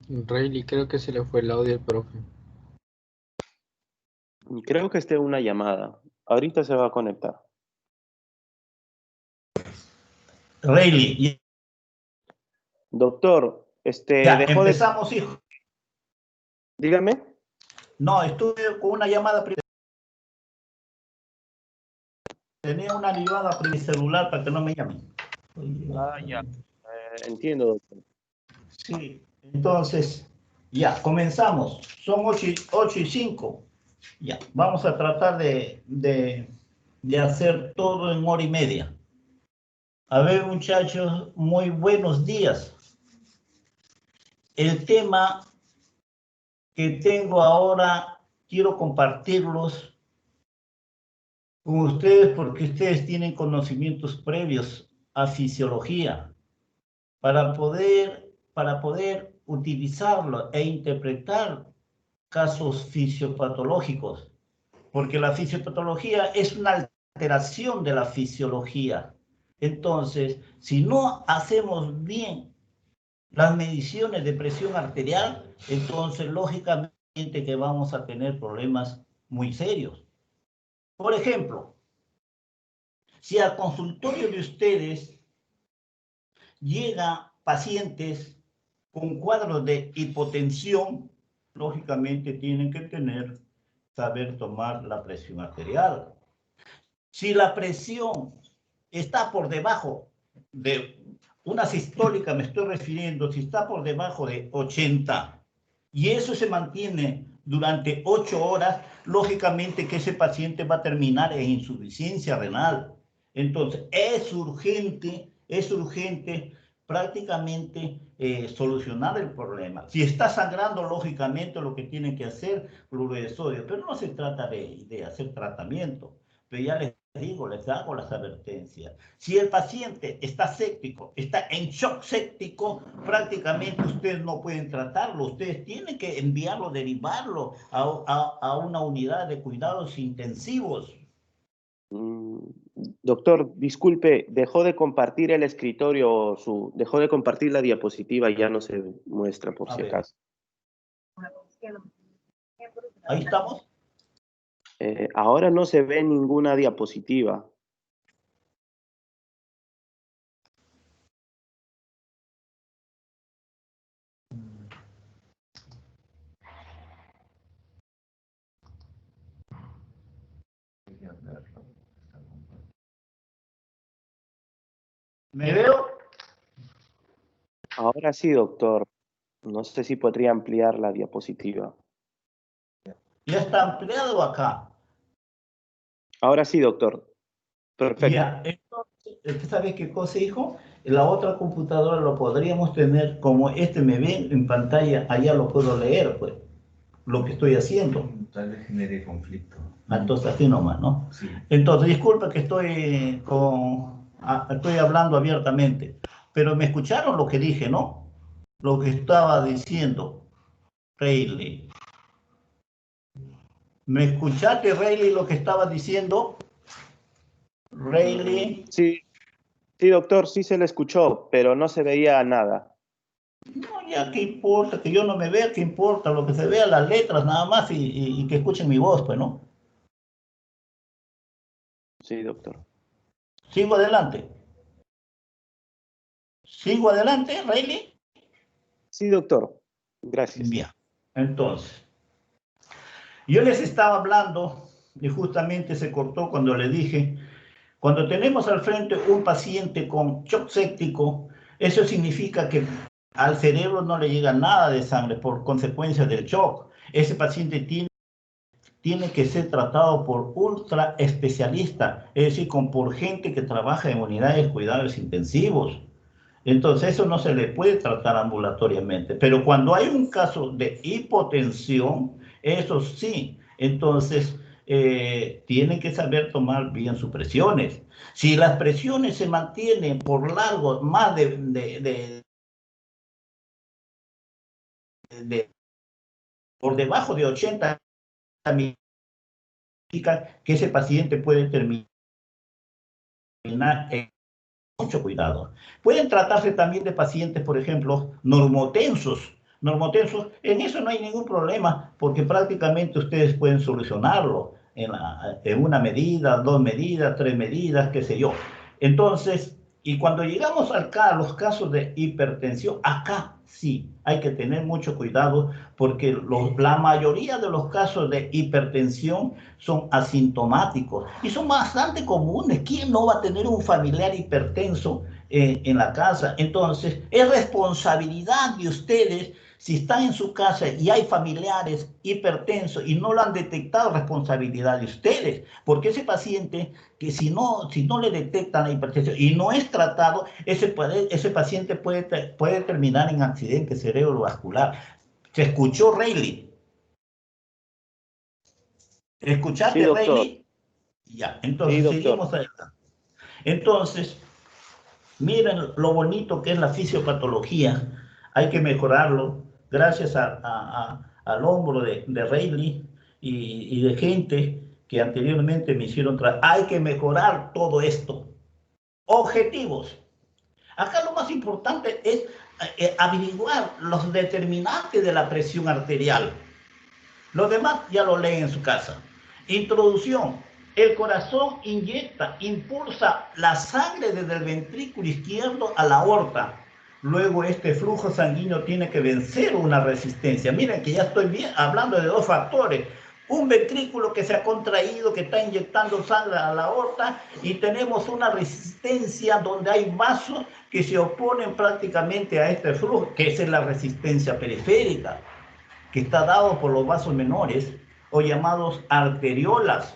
Rayleigh, creo que se le fue el audio al profe. Creo que esté una llamada. Ahorita se va a conectar. Rayleigh, Doctor, ya, dejó de... empezamos, hijo. Dígame. No, estuve con una llamada. Tenía una llamada mi celular para que no me llamen. Ah, ya. Entiendo, doctor. Sí, entonces, ya, comenzamos. Son 8:05. Ya, vamos a tratar de hacer todo en hora y media. A ver, muchachos, muy buenos días. El tema que tengo ahora, quiero compartirlos con ustedes porque ustedes tienen conocimientos previos a fisiología para poder utilizarlo e interpretar casos fisiopatológicos, porque la fisiopatología es una alteración de la fisiología. Entonces, si no hacemos bien las mediciones de presión arterial, entonces lógicamente que vamos a tener problemas muy serios. Por ejemplo, si al consultorio de ustedes llega pacientes con cuadros de hipotensión, lógicamente tienen que saber tomar la presión arterial. Si la presión está por debajo de una sistólica, me estoy refiriendo, si está por debajo de 80 y eso se mantiene durante 8 horas, lógicamente que ese paciente va a terminar en insuficiencia renal. Entonces, es urgente prácticamente solucionar el problema. Si está sangrando, lógicamente lo que tienen que hacer, cloruro de sodio, pero no se trata de hacer tratamiento. Pero ya les digo, les hago las advertencias. Si el paciente está séptico, está en shock séptico, prácticamente ustedes no pueden tratarlo. Ustedes tienen que enviarlo, derivarlo a una unidad de cuidados intensivos. Doctor, disculpe, dejó de compartir el escritorio, dejó de compartir la diapositiva y ya no se muestra por si acaso. Ahí estamos. Ahora no se ve ninguna diapositiva. ¿Me veo? Ahora sí, doctor. No sé si podría ampliar la diapositiva. Ya está ampliado acá. Ahora sí, doctor. Perfecto. Ya, entonces, ¿sabes qué cosa, hijo? La otra computadora lo podríamos tener como me ven en pantalla, allá lo puedo leer, pues, lo que estoy haciendo. Tal vez genere conflicto. Entonces, así nomás, ¿no? Sí. Entonces, disculpa que estoy hablando abiertamente, pero me escucharon lo que dije, ¿no? Lo que estaba diciendo, Rayleigh. ¿Me escuchaste, Rayleigh, lo que estaba diciendo? Rayleigh. Sí, sí, doctor, sí se le escuchó, pero no se veía nada. No, ya, ¿qué importa? Que yo no me vea, ¿qué importa? Lo que se vea, las letras nada más y que escuchen mi voz, pues, ¿no? Sí, doctor. Sigo adelante. ¿Sigo adelante, Rayleigh? Sí, doctor. Gracias. Bien, entonces, yo les estaba hablando y justamente se cortó cuando le dije, cuando tenemos al frente un paciente con shock séptico, eso significa que al cerebro no le llega nada de sangre por consecuencia del shock. Ese paciente tiene que ser tratado por ultra especialistas, es decir, por gente que trabaja en unidades de cuidados intensivos. Entonces, eso no se le puede tratar ambulatoriamente. Pero cuando hay un caso de hipotensión, eso sí, entonces tienen que saber tomar bien sus presiones. Si las presiones se mantienen por largo, más por debajo de 80, significa que ese paciente puede terminar en mucho cuidado. Pueden tratarse también de pacientes, por ejemplo, normotensos. normotensos, en eso no hay ningún problema, porque prácticamente ustedes pueden solucionarlo en una medida, 2 medidas, 3 medidas, qué sé yo. Entonces, y cuando llegamos acá a los casos de hipertensión, acá sí hay que tener mucho cuidado, porque la mayoría de los casos de hipertensión son asintomáticos y son bastante comunes. ¿Quién no va a tener un familiar hipertenso en la casa? Entonces, es responsabilidad de ustedes. Si están en su casa y hay familiares hipertensos y no lo han detectado, responsabilidad de ustedes, porque ese paciente que si no le detectan la hipertensión y no es tratado, ese paciente puede terminar en accidente cerebrovascular. ¿Se escuchó, Rayleigh? ¿Escuchaste, Sí, doctor. Rayleigh? Ya, entonces Sí, doctor. seguimos adelante. Entonces, miren lo bonito que es la fisiopatología. Hay que mejorarlo gracias al hombro de Rayleigh y de gente que anteriormente me hicieron hay que mejorar todo esto. Objetivos. Acá lo más importante es averiguar los determinantes de la presión arterial. Lo demás ya lo leen en su casa. Introducción. El corazón inyecta, impulsa la sangre desde el ventrículo izquierdo a la aorta. Luego este flujo sanguíneo tiene que vencer una resistencia. Miren que ya estoy hablando de 2 factores. Un ventrículo que se ha contraído, que está inyectando sangre a la aorta, y tenemos una resistencia donde hay vasos que se oponen prácticamente a este flujo, que es la resistencia periférica, que está dado por los vasos menores o llamados arteriolas.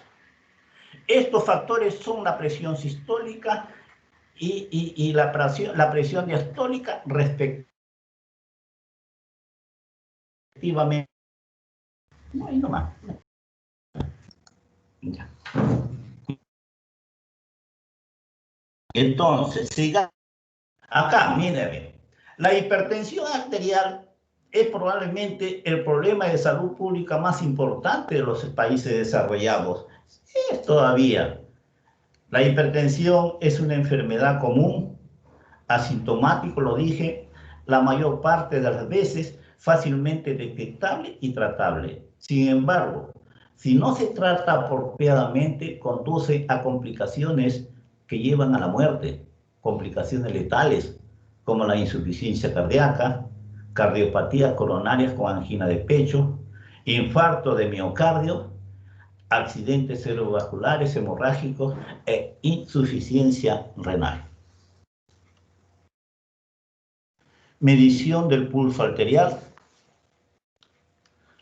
Estos factores son la presión sistólica y la presión diastólica respectivamente. No, ahí nomás. Ya. Entonces, siga. Acá, miren, la hipertensión arterial es probablemente el problema de salud pública más importante de los países desarrollados. Es todavía. La hipertensión es una enfermedad común, asintomático, lo dije, la mayor parte de las veces fácilmente detectable y tratable. Sin embargo, si no se trata apropiadamente, conduce a complicaciones que llevan a la muerte, complicaciones letales, como la insuficiencia cardíaca, cardiopatías coronarias con angina de pecho, infarto de miocardio, accidentes cerebrovasculares, hemorrágicos e insuficiencia renal. Medición del pulso arterial.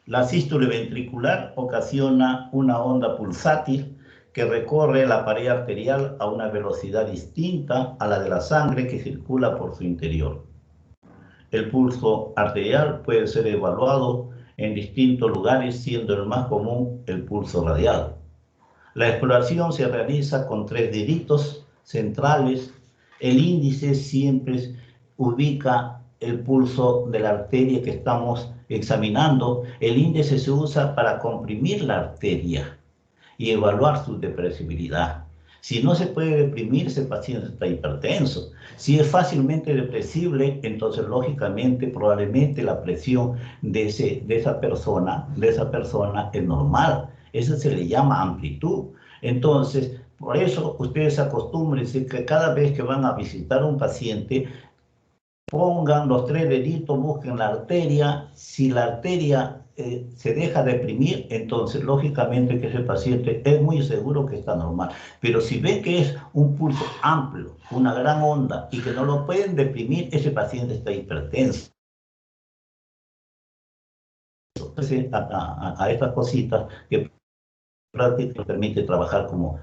La sístole ventricular ocasiona una onda pulsátil que recorre la pared arterial a una velocidad distinta a la de la sangre que circula por su interior. El pulso arterial puede ser evaluado en distintos lugares, siendo el más común el pulso radial. La exploración se realiza con 3 deditos centrales. El índice siempre ubica el pulso de la arteria que estamos examinando. El índice se usa para comprimir la arteria y evaluar su depresibilidad. Si no se puede deprimir, ese paciente está hipertenso. Si es fácilmente depresible, entonces lógicamente, probablemente la presión de esa persona es normal. Eso se le llama amplitud. Entonces, por eso ustedes acostumbran que cada vez que van a visitar a un paciente, pongan los 3 deditos, busquen la arteria. Si la arteria se deja deprimir, entonces lógicamente que ese paciente es muy seguro que está normal. Pero si ven que es un pulso amplio, una gran onda, y que no lo pueden deprimir, ese paciente está hipertenso. Entonces, a estas cositas que prácticamente permite trabajar como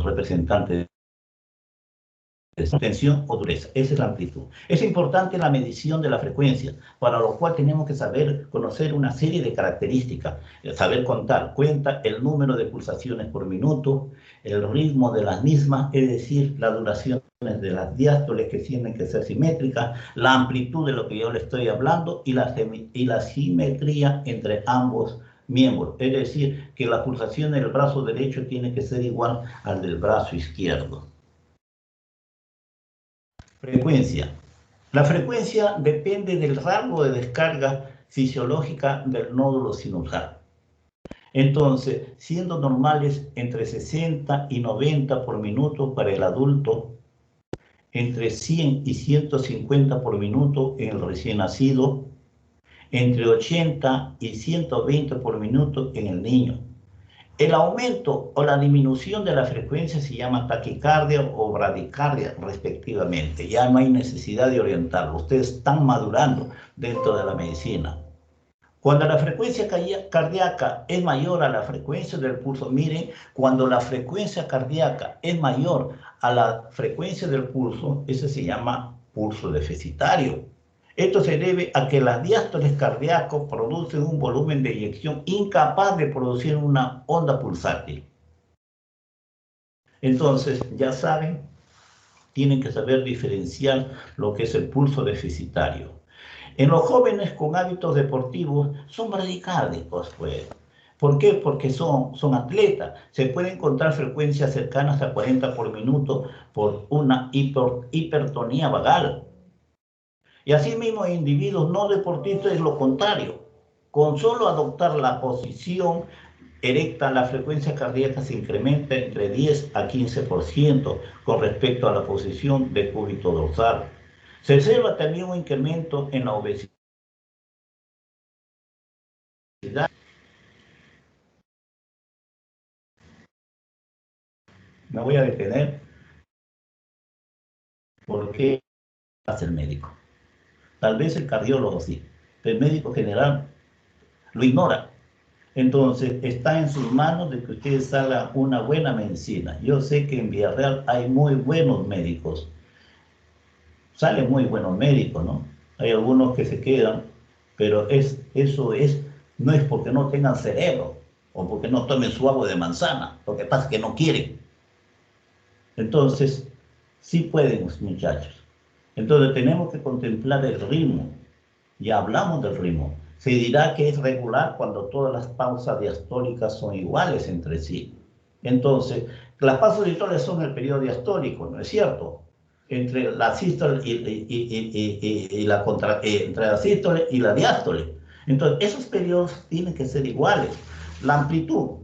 representante de tensión o dureza. Esa es la amplitud. Es importante la medición de la frecuencia, para lo cual tenemos que conocer una serie de características, saber contar. Cuenta el número de pulsaciones por minuto, el ritmo de las mismas, es decir, la duración de las diástoles, que tienen que ser simétricas, la amplitud de lo que yo le estoy hablando y la simetría entre ambos miembros, es decir, que la pulsación del brazo derecho tiene que ser igual al del brazo izquierdo. Frecuencia. La frecuencia depende del rango de descarga fisiológica del nódulo sinusal. Entonces, siendo normales entre 60 y 90 por minuto para el adulto, entre 100 y 150 por minuto en el recién nacido, entre 80 y 120 por minuto en el niño. El aumento o la disminución de la frecuencia se llama taquicardia o bradicardia, respectivamente. Ya no hay necesidad de orientarlo. Ustedes están madurando dentro de la medicina. Cuando la frecuencia cardíaca es mayor a la frecuencia del pulso, miren, cuando la frecuencia cardíaca es mayor a la frecuencia del pulso, ese se llama pulso deficitario. Esto se debe a que las diástoles cardíacos producen un volumen de eyección incapaz de producir una onda pulsátil. Entonces, ya saben, tienen que saber diferenciar lo que es el pulso deficitario. En los jóvenes con hábitos deportivos son bradicárdicos, pues. ¿Por qué? Porque son atletas. Se puede encontrar frecuencias cercanas a 40 por minuto por una hipertonía vagal. Y asimismo, en individuos no deportistas es lo contrario. Con solo adoptar la posición erecta, la frecuencia cardíaca se incrementa entre 10 a 15% con respecto a la posición de cúbito dorsal. Se observa también un incremento en la obesidad. Me voy a detener porque hace el médico. Tal vez el cardiólogo sí, pero el médico general lo ignora. Entonces, está en sus manos de que ustedes hagan una buena medicina. Yo sé que en Villarreal hay muy buenos médicos. Salen muy buenos médicos, ¿no? Hay algunos que se quedan, pero no es porque no tengan cerebro o porque no tomen su agua de manzana. Lo que pasa es que no quieren. Entonces, sí pueden, muchachos. Entonces, tenemos que contemplar el ritmo. Ya hablamos del ritmo. Se dirá que es regular cuando todas las pausas diastólicas son iguales entre sí. Entonces, las pausas diastólicas son el periodo diastólico, ¿no es cierto? Entre la sístole entre la sístole y la diástole. Entonces, esos periodos tienen que ser iguales. La amplitud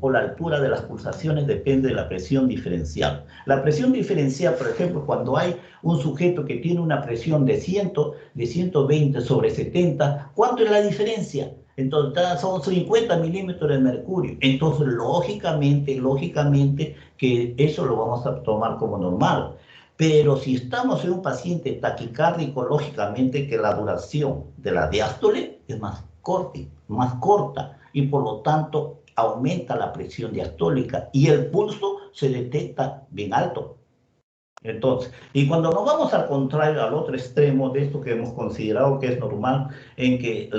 o la altura de las pulsaciones depende de la presión diferencial. La presión diferencial, por ejemplo, cuando hay un sujeto que tiene una presión de 120 sobre 70, ¿cuánto es la diferencia? Entonces, son 50 milímetros de mercurio. Entonces, lógicamente, que eso lo vamos a tomar como normal. Pero si estamos en un paciente taquicárdico, lógicamente que la duración de la diástole es más corta y por lo tanto aumenta la presión diastólica y el pulso se detecta bien alto. Entonces, y cuando nos vamos al contrario, al otro extremo de esto que hemos considerado que es normal, en que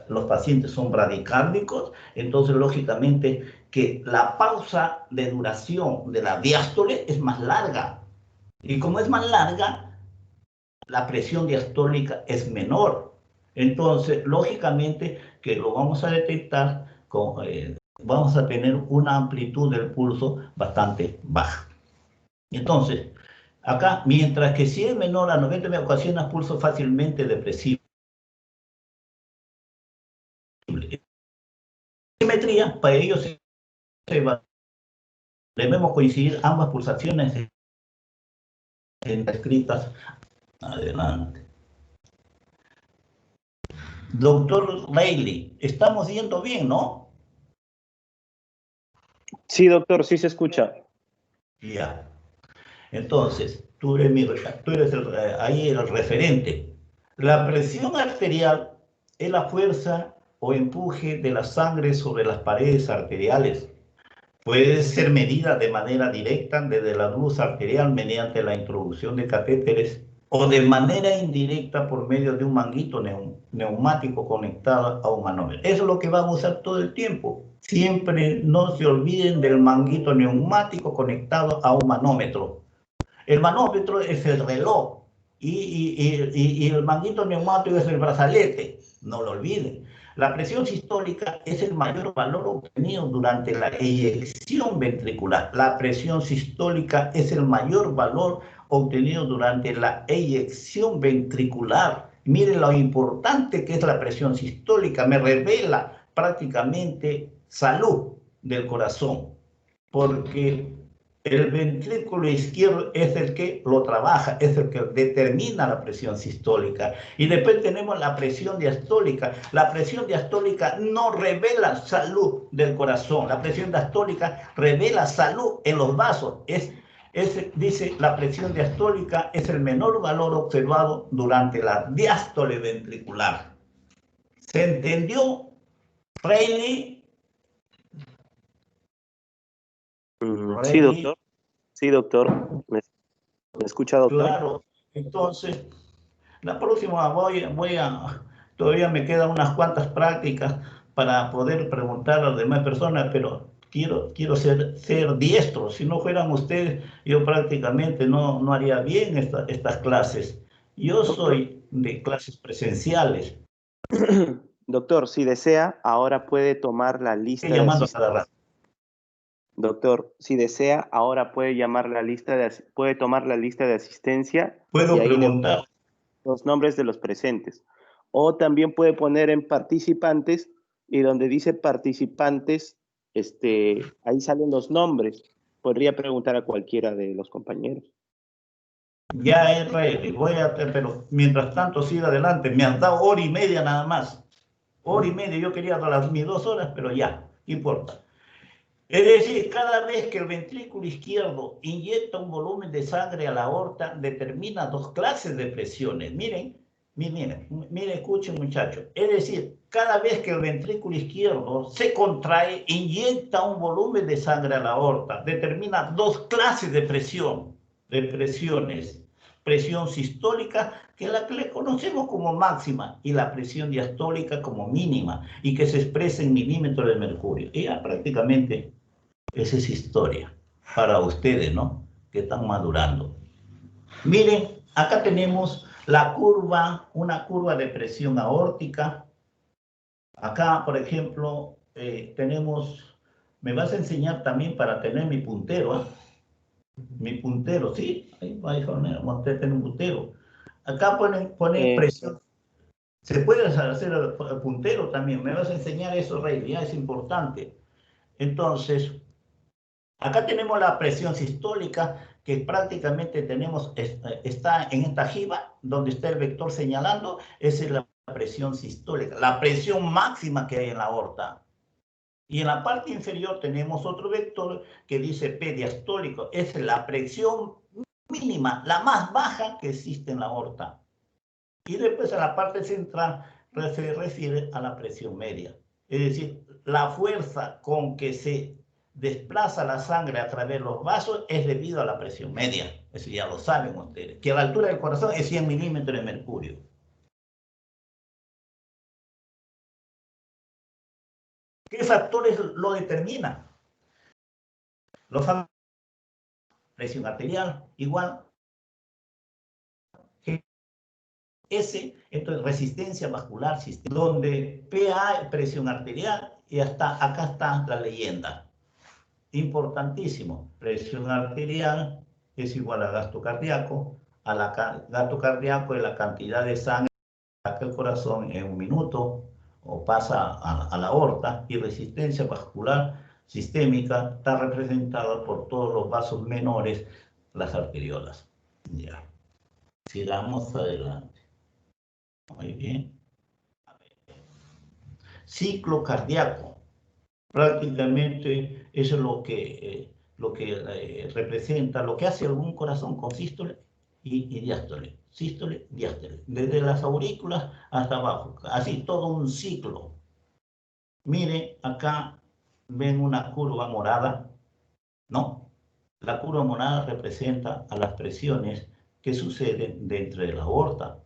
los pacientes son bradicárdicos, entonces lógicamente que la pausa de duración de la diástole es más larga. Y como es más larga, la presión diastólica es menor. Entonces, lógicamente que lo vamos a detectar vamos a tener una amplitud del pulso bastante baja. Entonces, acá, mientras que si es menor a 90 me ocasiona pulso fácilmente depresivo. Simetría, para ello debemos coincidir ambas pulsaciones escritas. Adelante. Doctor Reilly, estamos yendo bien, ¿no? Sí, doctor, sí se escucha. Ya. Entonces, tú eres ahí el referente. La presión arterial es la fuerza o empuje de la sangre sobre las paredes arteriales. Puede ser medida de manera directa desde la luz arterial mediante la introducción de catéteres o de manera indirecta por medio de un manguito neumático conectado a un manómetro. Eso es lo que van a usar todo el tiempo. Siempre no se olviden del manguito neumático conectado a un manómetro. El manómetro es el reloj y el manguito neumático es el brazalete. No lo olviden. La presión sistólica es el mayor valor obtenido durante la eyección ventricular. La presión sistólica es el mayor valor obtenido durante la eyección ventricular. Miren lo importante que es la presión sistólica, me revela prácticamente salud del corazón, porque el ventrículo izquierdo es el que lo trabaja, es el que determina la presión sistólica. Y después tenemos la presión diastólica. La presión diastólica no revela salud del corazón. La presión diastólica revela salud en los vasos. Dice, la presión diastólica es el menor valor observado durante la diástole ventricular. ¿Se entendió, Reilly? Sí, doctor. Sí, doctor. ¿Me escucha, doctor? Claro. Entonces, la próxima todavía me quedan unas cuantas prácticas para poder preguntar a las demás personas, pero quiero ser diestro. Si no fueran ustedes, yo prácticamente no haría bien estas clases. Yo soy de clases presenciales. Doctor, si desea, ahora puede tomar la lista Estoy llamando a cada rato. Doctor, si desea, ahora puede tomar la lista de asistencia. Puedo y ahí preguntar. Los nombres de los presentes. O también puede poner en participantes, y donde dice participantes, ahí salen los nombres. Podría preguntar a cualquiera de los compañeros. Ya es ready, pero mientras tanto sigue adelante. Me han dado 1h30 nada más. 1h30, yo quería dar mis 2 horas, pero ya, no importa. Es decir, cada vez que el ventrículo izquierdo inyecta un volumen de sangre a la aorta, determina 2 clases de presiones. Miren, escuchen, muchachos. Es decir, cada vez que el ventrículo izquierdo se contrae, inyecta un volumen de sangre a la aorta, determina 2 clases de presiones. Presión sistólica, que es la que le conocemos como máxima, y la presión diastólica como mínima, y que se expresa en milímetros de mercurio. Y ya prácticamente esa es historia para ustedes, ¿no? Que están madurando. Miren, acá tenemos la curva, una curva de presión aórtica. Acá, por ejemplo, me vas a enseñar también para tener mi puntero, ¿eh? Mi puntero, ¿sí? Ahí va a tener un puntero. Acá pone presión. Se puede hacer el puntero también. Me vas a enseñar eso, Rey, ya es importante. Entonces, acá tenemos la presión sistólica, que prácticamente está en esta jiba, donde está el vector señalando, esa es la presión sistólica, la presión máxima que hay en la aorta. Y en la parte inferior tenemos otro vector que dice P diastólico, es la presión mínima, la más baja que existe en la aorta. Y después en la parte central se refiere a la presión media. Es decir, la fuerza con que se desplaza la sangre a través de los vasos es debido a la presión media. Eso ya lo saben ustedes. Que a la altura del corazón es 100 milímetros de mercurio. ¿Qué factores lo determinan? Los factores, presión arterial, igual. Entonces resistencia vascular, donde PA, presión arterial, y hasta acá está la leyenda. Importantísimo, presión arterial es igual a gasto cardíaco, gasto cardíaco es la cantidad de sangre que saca el corazón en un minuto o pasa a la aorta, y resistencia vascular sistémica está representada por todos los vasos menores, las arteriolas. Ya, sigamos adelante. Muy bien. Ciclo cardíaco. Prácticamente eso es lo que representa, lo que hace algún corazón con sístole y diástole. Sístole, diástole. Desde las aurículas hasta abajo. Así todo un ciclo. Mire, acá ven una curva morada, ¿no? La curva morada representa a las presiones que suceden dentro de la aorta.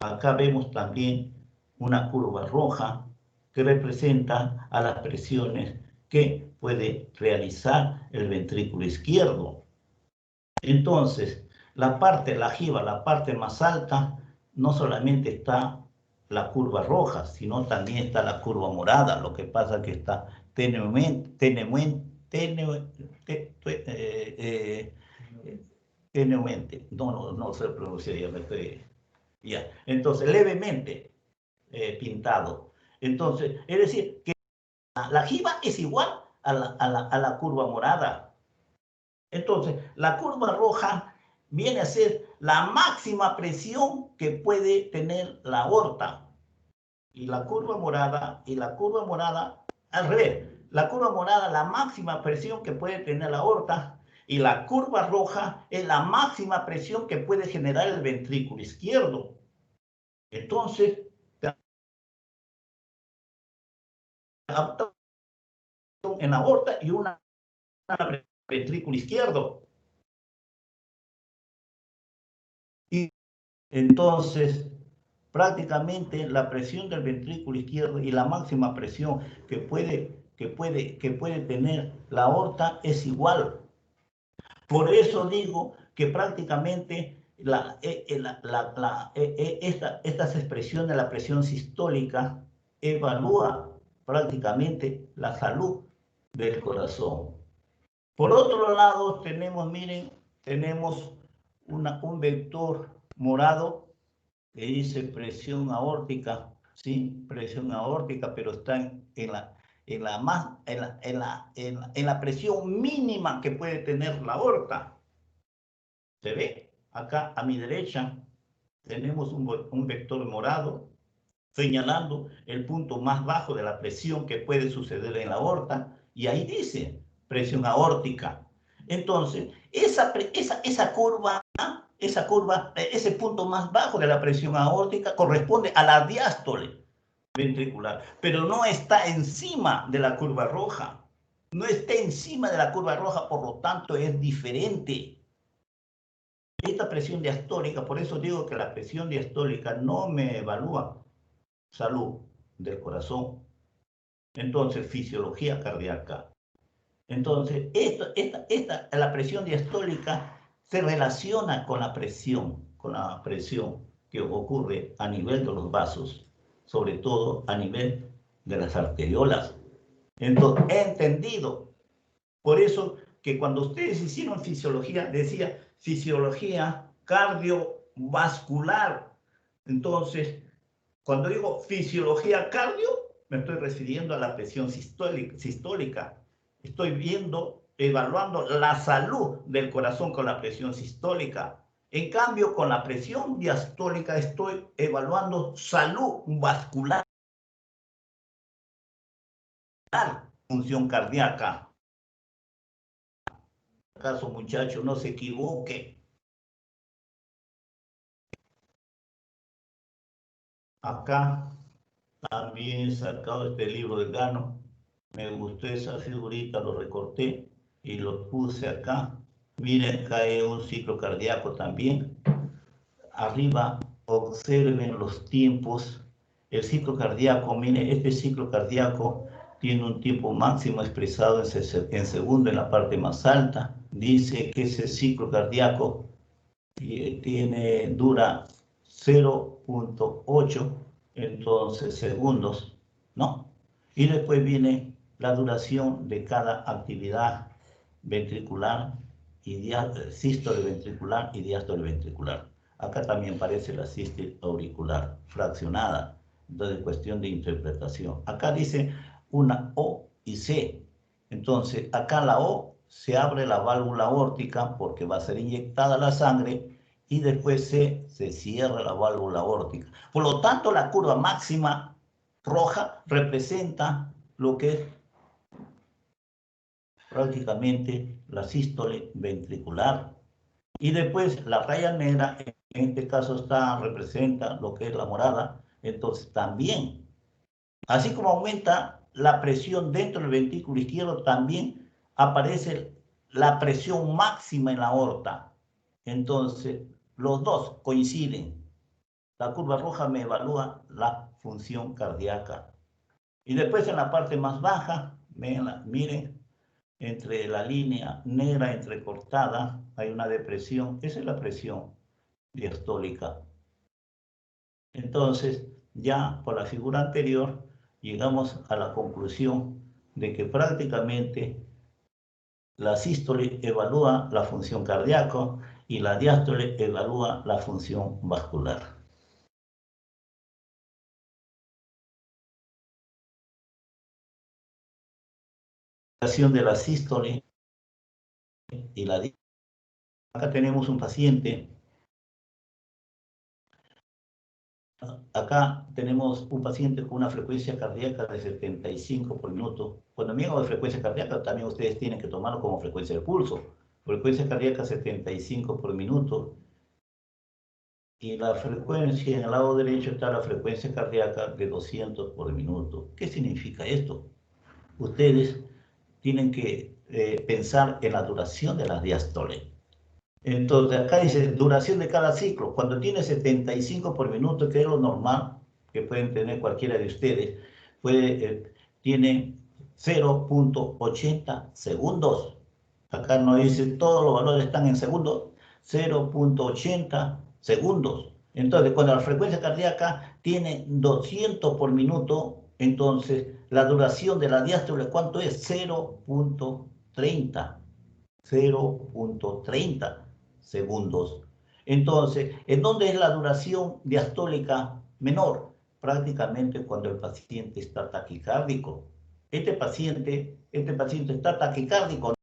Acá vemos también una curva roja que representa a las presiones que puede realizar el ventrículo izquierdo. Entonces, la jiba, la parte más alta, no solamente está la curva roja, sino también está la curva morada. Lo que pasa es que está tenuemente. No se pronuncia, ya me estoy... Ya. Entonces, levemente pintado. Entonces, es decir, que la jiba es igual a la curva morada. Entonces, la curva roja viene a ser la máxima presión que puede tener la aorta. Y la curva morada, al revés. La curva morada, la máxima presión que puede tener la aorta, y la curva roja es la máxima presión que puede generar el ventrículo izquierdo. Entonces, en la aorta y una ventrículo izquierdo. Y entonces, prácticamente la presión del ventrículo izquierdo y la máxima presión que puede tener la aorta es igual. Por eso digo que prácticamente estas expresiones de la presión sistólica evalúa prácticamente la salud del corazón. Por otro lado, tenemos, miren, tenemos un vector morado que dice presión aórtica, sí, presión aórtica, pero está en la presión mínima que puede tener la aorta. ¿Se ve? Acá a mi derecha tenemos un vector morado señalando el punto más bajo de la presión que puede suceder en la aorta, y ahí dice presión aórtica. Entonces, esa curva, ese punto más bajo de la presión aórtica corresponde a la diástole ventricular, pero no está encima de la curva roja. No está encima de la curva roja, por lo tanto es diferente. Esta presión diastólica, por eso digo que la presión diastólica no me evalúa salud del corazón. Entonces, fisiología cardíaca. Entonces, la presión diastólica se relaciona con la presión que ocurre a nivel de los vasos, sobre todo a nivel de las arteriolas. Entonces, he entendido. Por eso que cuando ustedes hicieron fisiología, decía fisiología cardiovascular. Entonces, cuando digo fisiología cardio, me estoy refiriendo a la presión sistólica. Estoy evaluando la salud del corazón con la presión sistólica. En cambio, con la presión diastólica estoy evaluando salud vascular, función cardíaca. ¿Acaso, muchacho, no se equivoque? Acá también he sacado este libro de Gano. Me gustó esa figurita, lo recorté y lo puse acá. Miren, acá hay un ciclo cardíaco también. Arriba observen los tiempos. El ciclo cardíaco, miren, este ciclo cardíaco tiene un tiempo máximo expresado en segundo en la parte más alta. Dice que ese ciclo cardíaco dura 0.8 entonces segundos, ¿no? Y después viene la duración de cada actividad ventricular y sístole ventricular y diástole ventricular. Acá también aparece la sístole auricular fraccionada, entonces cuestión de interpretación. Acá dice una O y C. Entonces, acá la O se abre la válvula aórtica porque va a ser inyectada la sangre, y después se cierra la válvula aórtica. Por lo tanto, la curva máxima roja representa lo que es prácticamente la sístole ventricular. Y después la raya negra, en este caso representa lo que es la morada, entonces también. Así como aumenta la presión dentro del ventrículo izquierdo, también aparece la presión máxima en la aorta. Entonces, los dos coinciden. La curva roja me evalúa la función cardíaca. Y después en la parte más baja, miren, entre la línea negra entrecortada hay una depresión. Esa es la presión diastólica. Entonces, ya por la figura anterior, llegamos a la conclusión de que prácticamente la sístole evalúa la función cardíaca y la diástole evalúa la función vascular. De la sístole y la diástole. Acá tenemos un paciente. Acá tenemos un paciente con una frecuencia cardíaca de 75 por minuto. Cuando me hablo de frecuencia cardíaca, también ustedes tienen que tomarlo como frecuencia de pulso. Frecuencia cardíaca 75 por minuto. Y la frecuencia, en el lado derecho está la frecuencia cardíaca de 200 por minuto. ¿Qué significa esto? Ustedes tienen que pensar en la duración de la diástole. Entonces, acá dice duración de cada ciclo. Cuando tiene 75 por minuto, que es lo normal que pueden tener cualquiera de ustedes, tiene 0.80 segundos. Acá no dice todos los valores están en segundos, 0.80 segundos. Entonces, cuando la frecuencia cardíaca tiene 200 por minuto, entonces la duración de la diástole, ¿cuánto es? 0.30. 0.30 segundos. Entonces, ¿en dónde es la duración diastólica menor? Prácticamente cuando el paciente está taquicárdico. Este paciente está taquicárdico.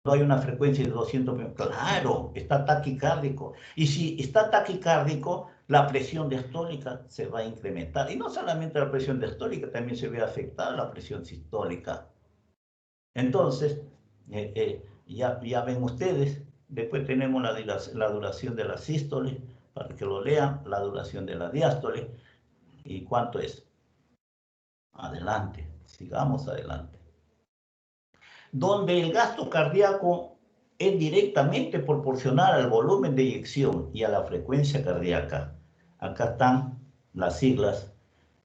No hay una frecuencia de 200. Claro, está taquicárdico. Y si está taquicárdico, la presión diastólica se va a incrementar. Y no solamente la presión diastólica, también se ve afectada la presión sistólica. Entonces, ya ven ustedes, después tenemos la duración de la sístole, para que lo lean, la duración de la diástole. ¿Y cuánto es? Adelante, sigamos adelante. Donde el gasto cardíaco es directamente proporcional al volumen de eyección y a la frecuencia cardíaca. Acá están las siglas.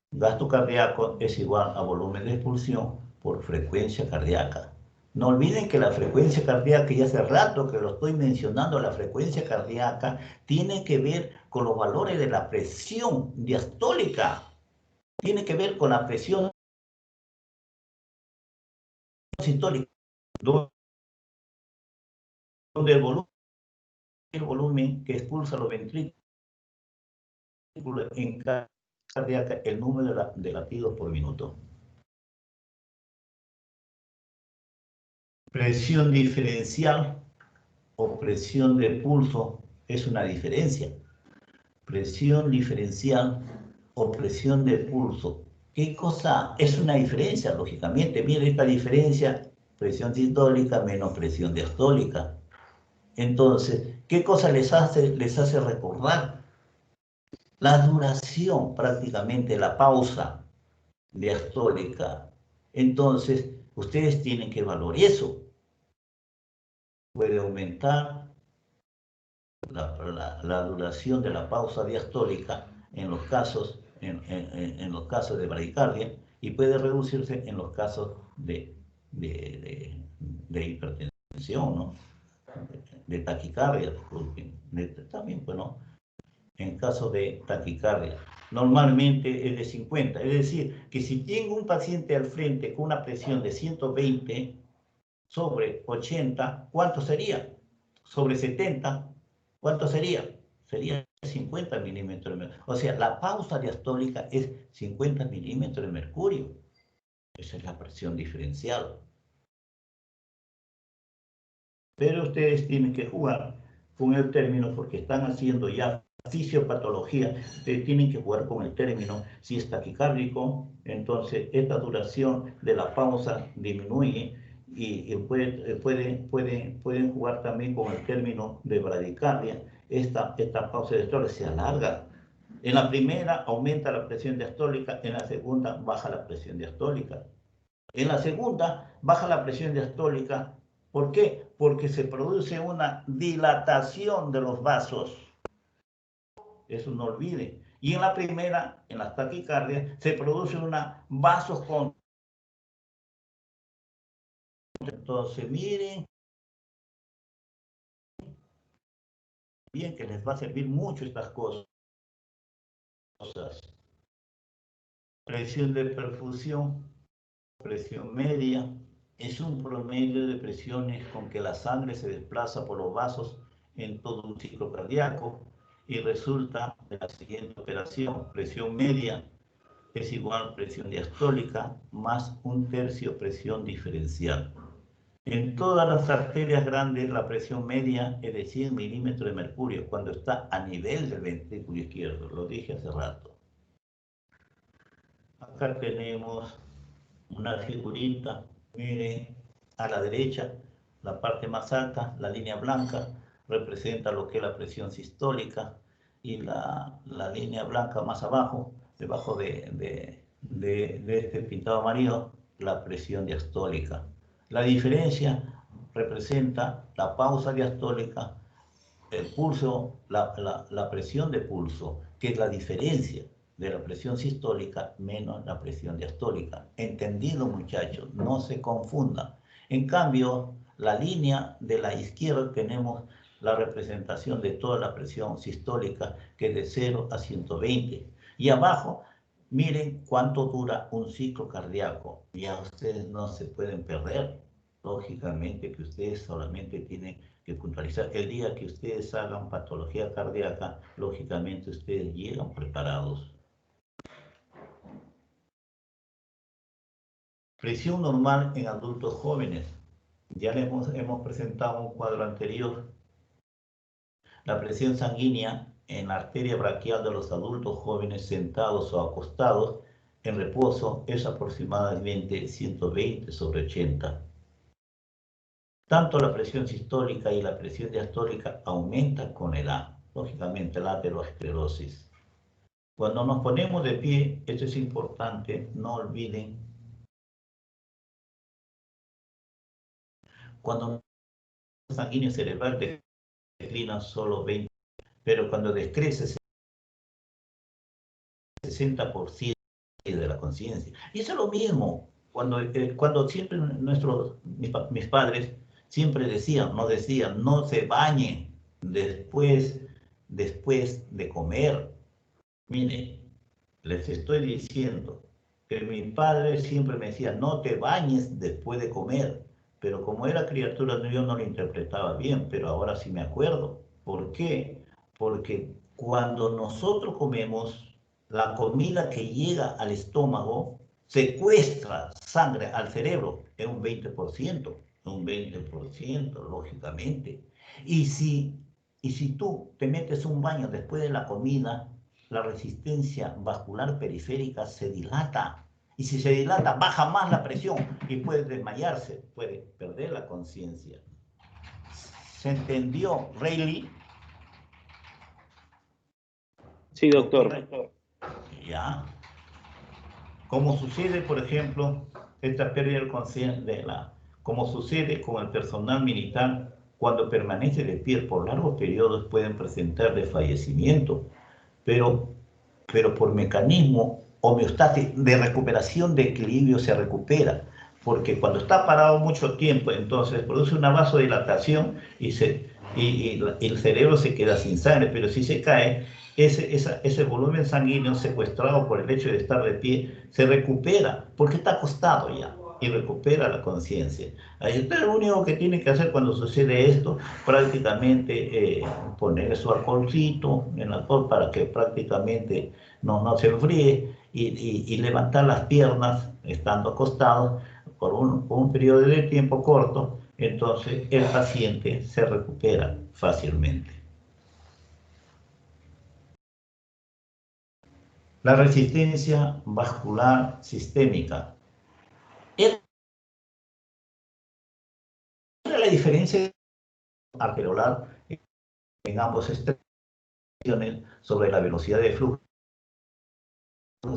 Gasto cardíaco es igual a volumen de expulsión por frecuencia cardíaca. No olviden que la frecuencia cardíaca, y hace rato que lo estoy mencionando, la frecuencia cardíaca tiene que ver con los valores de la presión diastólica. Tiene que ver con la presión sistólica, donde el volumen que expulsa los ventrículos en cardíaca, el número de latidos por minuto. Presión diferencial o presión de pulso es una diferencia. Presión diferencial o presión de pulso. ¿Qué cosa? Es una diferencia, lógicamente. Miren esta diferencia, presión sistólica menos presión diastólica. Entonces, ¿qué cosa les hace recordar? La duración, prácticamente la pausa diastólica. Entonces, ustedes tienen que valorar eso. Puede aumentar la duración de la pausa diastólica en los casos, en los casos de bradicardia, y puede reducirse en los casos de hipertensión, ¿no? De taquicardia, también, bueno, en caso de taquicardia. Normalmente es de 50, es decir, que si tengo un paciente al frente con una presión de 120 sobre 80, ¿cuánto sería? Sobre 70, ¿cuánto sería? Sería 50 milímetros de mercurio. O sea, la pausa diastólica es 50 milímetros de mercurio. Esa es la presión diferencial. Pero ustedes tienen que jugar con el término porque están haciendo ya fisiopatología. Ustedes tienen que jugar con el término. Si es taquicárdico, entonces esta duración de la pausa disminuye y pueden jugar también con el término de bradicardia. Esta pausa diastólica se alarga. En la primera aumenta la presión diastólica, en la segunda baja la presión diastólica. En la segunda baja la presión diastólica. ¿Por qué? Porque se produce una dilatación de los vasos. Eso no olviden. Y en la primera, en las taquicardias, se produce una vasoconstricción. Entonces, miren bien que les va a servir mucho estas cosas. Presión de perfusión, presión media, es un promedio de presiones con que la sangre se desplaza por los vasos en todo un ciclo cardíaco y resulta de la siguiente operación: presión media es igual presión diastólica más 1/3 presión diferencial. En todas las arterias grandes la presión media es de 100 milímetros de mercurio cuando está a nivel del ventrículo izquierdo, lo dije hace rato. Acá tenemos una figurita, miren, a la derecha, la parte más alta, la línea blanca, representa lo que es la presión sistólica, y la línea blanca más abajo, debajo de este pintado amarillo, la presión diastólica. La diferencia representa la pausa diastólica, el pulso, la presión de pulso, que es la diferencia de la presión sistólica menos la presión diastólica. Entendido, muchachos, no se confundan. En cambio, la línea de la izquierda tenemos la representación de toda la presión sistólica, que es de 0 a 120. Y abajo, miren cuánto dura un ciclo cardíaco. Ya ustedes no se pueden perder. Lógicamente que ustedes solamente tienen que puntualizar. El día que ustedes hagan patología cardíaca, lógicamente ustedes llegan preparados. Presión normal en adultos jóvenes. Ya les hemos presentado un cuadro anterior. La presión sanguínea en la arteria braquial de los adultos jóvenes sentados o acostados en reposo es aproximadamente 120/80. Tanto la presión sistólica y la presión diastólica aumentan con la edad, lógicamente la aterosclerosis. Cuando nos ponemos de pie, esto es importante, no olviden, cuando el sanguíneo cerebral declina solo 20, pero cuando descrece 60% de la conciencia. Y eso es lo mismo, cuando siempre mis padres siempre nos decían, no se bañen después de comer. Mire, les estoy diciendo que mi padre siempre me decía, no te bañes después de comer. Pero como era criatura, yo no lo interpretaba bien, pero ahora sí me acuerdo. ¿Por qué? Porque cuando nosotros comemos, la comida que llega al estómago secuestra sangre al cerebro en un 20%, lógicamente. Y si tú te metes un baño después de la comida, la resistencia vascular periférica se dilata. Y si se dilata, baja más la presión y puede desmayarse, puede perder la conciencia. ¿Se entendió, Rayleigh? Sí, doctor. Ya. Como sucede, por ejemplo, esta pérdida de conciencia, como sucede con el personal militar, cuando permanece de pie por largos periodos pueden presentar desfallecimiento, pero por mecanismo homeostático de recuperación de equilibrio se recupera, porque cuando está parado mucho tiempo, entonces produce una vasodilatación y el cerebro se queda sin sangre, pero si se cae, ese volumen sanguíneo secuestrado por el hecho de estar de pie se recupera, porque está acostado ya, y recupera la conciencia. Ahí está, lo único que tiene que hacer cuando sucede esto, prácticamente poner su alcoholcito en alcohol para que prácticamente no se enfríe, y levantar las piernas estando acostado por un periodo de tiempo corto, entonces el paciente se recupera fácilmente. La resistencia vascular sistémica. Es la diferencia arteriolar en ambos extremos sobre la velocidad de flujo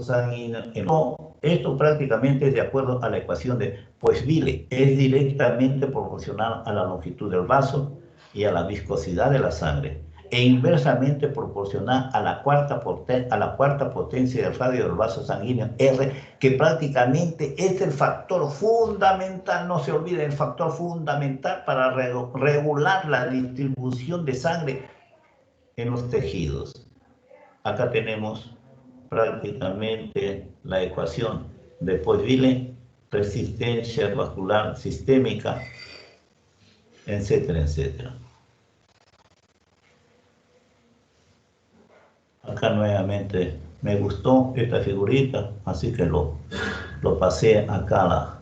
sanguíneo. Esto prácticamente es de acuerdo a la ecuación de Poiseuille. Es directamente proporcional a la longitud del vaso y a la viscosidad de la sangre, e inversamente proporcional a la cuarta potencia del radio del vaso sanguíneo, R, que prácticamente es el factor fundamental, no se olvide, el factor fundamental para regular la distribución de sangre en los tejidos. Acá tenemos prácticamente la ecuación de Poiseuille, resistencia vascular sistémica, etcétera, etcétera. Acá nuevamente me gustó esta figurita, así que lo pasé acá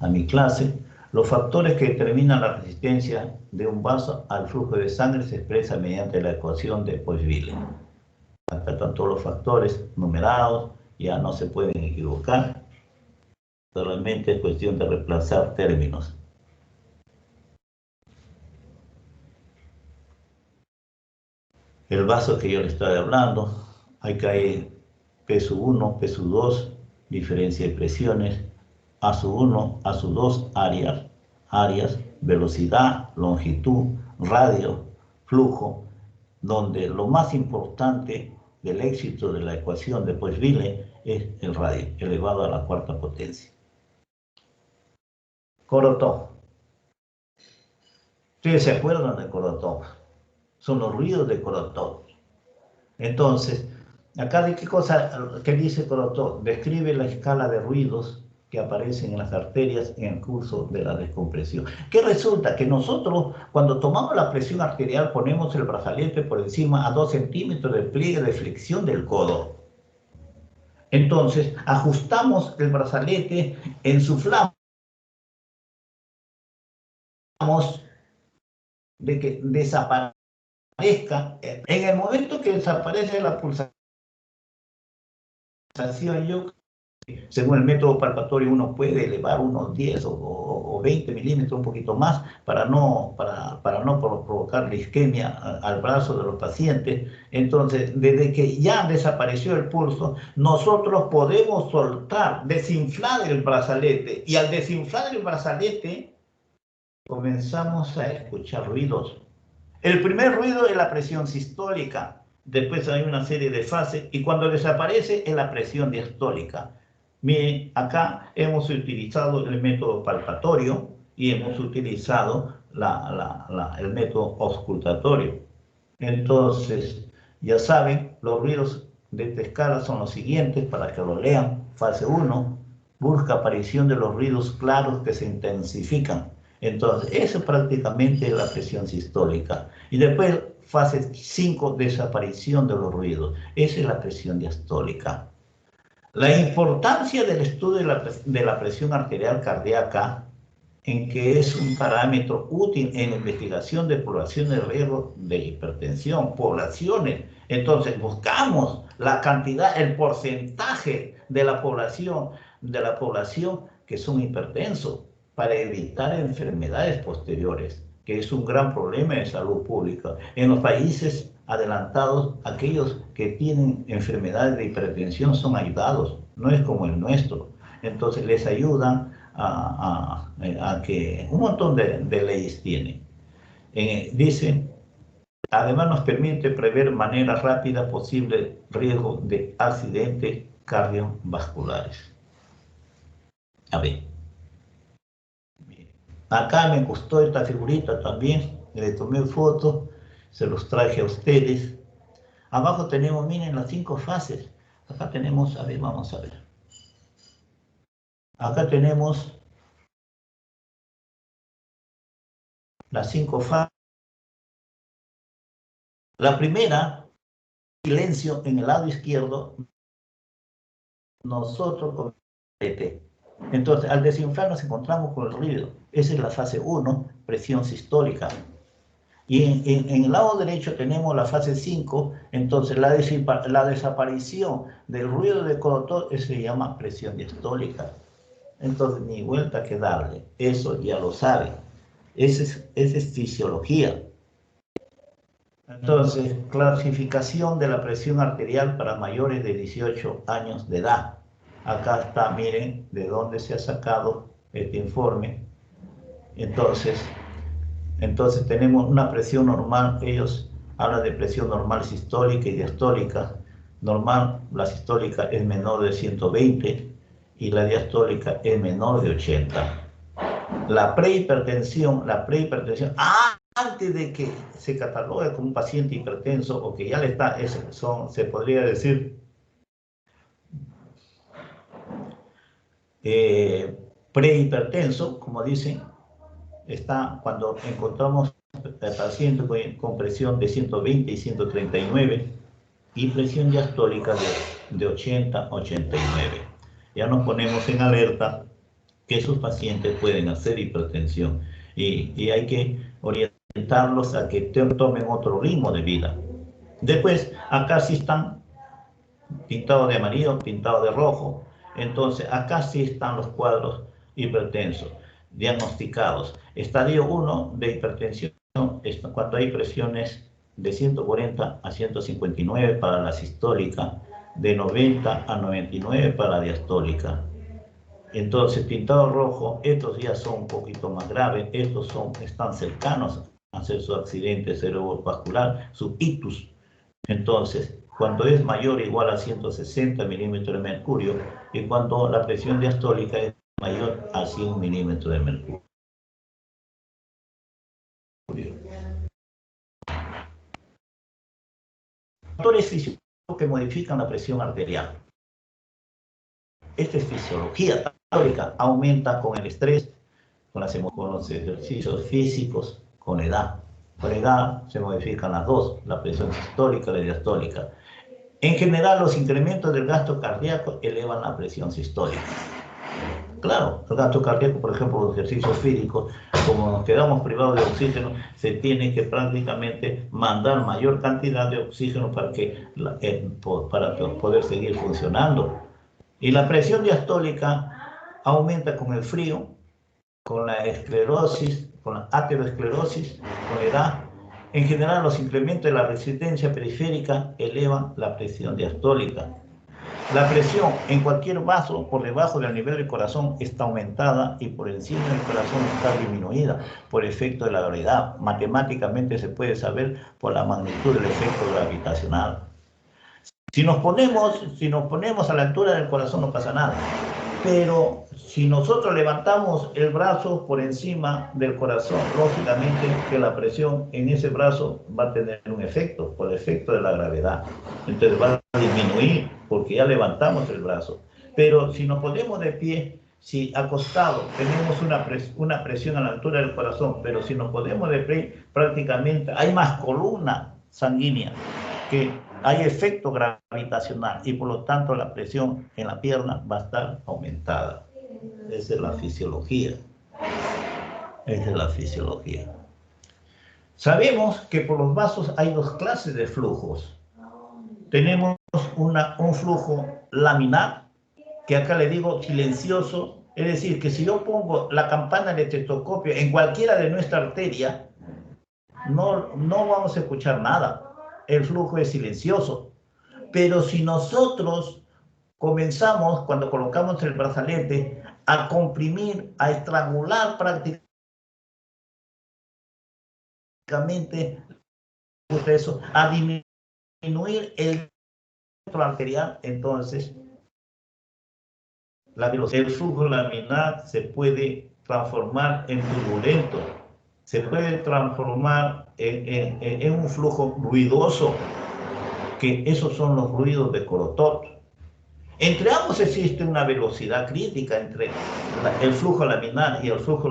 a mi clase. Los factores que determinan la resistencia de un vaso al flujo de sangre se expresa mediante la ecuación de Poiseuille. Acá están todos los factores numerados, ya no se pueden equivocar. Solamente es cuestión de reemplazar términos. El vaso que yo le estaba hablando, acá hay P1, P2, diferencia de presiones, A1, A2, áreas, velocidad, longitud, radio, flujo, donde lo más importante del éxito de la ecuación de Poiseuille es el radio, elevado a la cuarta potencia. Korotov. ¿Ustedes se acuerdan de Korotov? Son los ruidos de Korotov. Entonces, acá de qué dice Korotov, describe la escala de ruidos que aparecen en las arterias en el curso de la descompresión. ¿Qué resulta? Que nosotros, cuando tomamos la presión arterial, ponemos el brazalete por encima a 2 centímetros del pliegue de flexión del codo. Entonces, ajustamos el brazalete, ensuflamos de que desaparezca. En el momento que desaparece la pulsación, según el método palpatorio, uno puede elevar unos 10 o 20 milímetros, un poquito más, para no provocar la isquemia al brazo de los pacientes. Entonces, desde que ya desapareció el pulso, nosotros podemos soltar, desinflar el brazalete, y al desinflar el brazalete, comenzamos a escuchar ruidos. El primer ruido es la presión sistólica, después hay una serie de fases, y cuando desaparece es la presión diastólica. Miren, acá hemos utilizado el método palpatorio y hemos utilizado el método auscultatorio. Entonces, ya saben, los ruidos de esta escala son los siguientes, para que lo lean. Fase 1, busca aparición de los ruidos claros que se intensifican. Entonces, eso prácticamente es la presión sistólica. Y después, fase 5, desaparición de los ruidos. Esa es la presión diastólica. La importancia del estudio de la presión arterial cardíaca, en que es un parámetro útil en la investigación de poblaciones de riesgo de hipertensión, poblaciones. Entonces, buscamos la cantidad, el porcentaje de la población que son hipertensos, para evitar enfermedades posteriores, que es un gran problema de salud pública. En los países adelantados, aquellos que tienen enfermedades de hipertensión son ayudados, no es como el nuestro. Entonces les ayudan a que un montón de leyes tienen. Dice, además nos permite prever de manera rápida posible riesgo de accidentes cardiovasculares. A ver. Acá me gustó esta figurita también, le tomé foto, se los traje a ustedes. Abajo tenemos, miren, las 5 fases. Acá tenemos, a ver, vamos a ver. Acá tenemos las 5 fases. La primera, silencio en el lado izquierdo, nosotros con el Entonces, al desinflar nos encontramos con el ruido. Esa es la fase 1, presión sistólica. Y en el lado derecho tenemos la fase 5, entonces la desaparición del ruido de Korotov se llama presión diastólica. Entonces, ni vuelta que darle, eso ya lo saben. Esa es fisiología. Entonces, clasificación de la presión arterial para mayores de 18 años de edad. Acá está, miren, de dónde se ha sacado este informe. Entonces tenemos una presión normal, ellos hablan de presión normal sistólica y diastólica. Normal, la sistólica es menor de 120 y la diastólica es menor de 80. La prehipertensión, antes de que se catalogue como un paciente hipertenso o que ya le está, se podría decir prehipertenso, como dicen, está cuando encontramos al paciente con presión de 120 y 139. y presión diastólica de 80 a 89. Ya nos ponemos en alerta que esos pacientes pueden hacer hipertensión y hay que orientarlos a que tomen otro ritmo de vida. Después, acá sí están pintados de amarillo, pintados de rojo. Entonces, acá sí están los cuadros hipertensos diagnosticados. Estadio 1 de hipertensión es cuando hay presiones de 140 a 159 para la sistólica, de 90 a 99 para la diastólica. Entonces, pintado rojo, estos ya son un poquito más graves, estos están cercanos a hacer su accidente cerebrovascular, su ictus. Entonces, cuando es mayor o igual a 160 milímetros de mercurio y cuando la presión diastólica es mayor a 100 milímetros de mercurio. Factores fisiológicos que modifican la presión arterial. Esta es fisiología diastólica, aumenta con el estrés, con los ejercicios físicos, con edad. Con edad se modifican las dos, la presión sistólica y la diastólica. En general, los incrementos del gasto cardíaco elevan la presión sistólica. Claro, el gasto cardíaco, por ejemplo, los ejercicios físicos, como nos quedamos privados de oxígeno, se tiene que prácticamente mandar mayor cantidad de oxígeno para poder seguir funcionando. Y la presión diastólica aumenta con el frío, con la esclerosis, con la aterosclerosis, con la edad. En general, los incrementos de la resistencia periférica elevan la presión diastólica. La presión en cualquier vaso por debajo del nivel del corazón está aumentada y por encima del corazón está disminuida por efecto de la gravedad. Matemáticamente se puede saber por la magnitud del efecto gravitacional. Si nos ponemos a la altura del corazón no pasa nada. Pero si nosotros levantamos el brazo por encima del corazón, lógicamente que la presión en ese brazo va a tener un efecto, por el efecto de la gravedad. Entonces va a disminuir porque ya levantamos el brazo. Pero si nos ponemos de pie, si acostado tenemos una presión a la altura del corazón, pero si nos ponemos de pie, prácticamente hay más columna sanguínea que hay efecto gravitacional y por lo tanto la presión en la pierna va a estar aumentada. Esa es la fisiología. Esa es la fisiología. Sabemos que por los vasos hay dos clases de flujos. Tenemos un flujo laminar, que acá le digo silencioso, es decir, que si yo pongo la campana de estetoscopio en cualquiera de nuestra arteria, no vamos a escuchar nada. El flujo es silencioso. Pero si nosotros comenzamos, cuando colocamos el brazalete, a comprimir, a estrangular prácticamente eso, a disminuir el arterial, entonces el flujo laminar se puede transformar en turbulento, se puede transformar en un flujo ruidoso, que esos son los ruidos de Corotov. Entre ambos existe una velocidad crítica, entre el flujo laminar y el flujo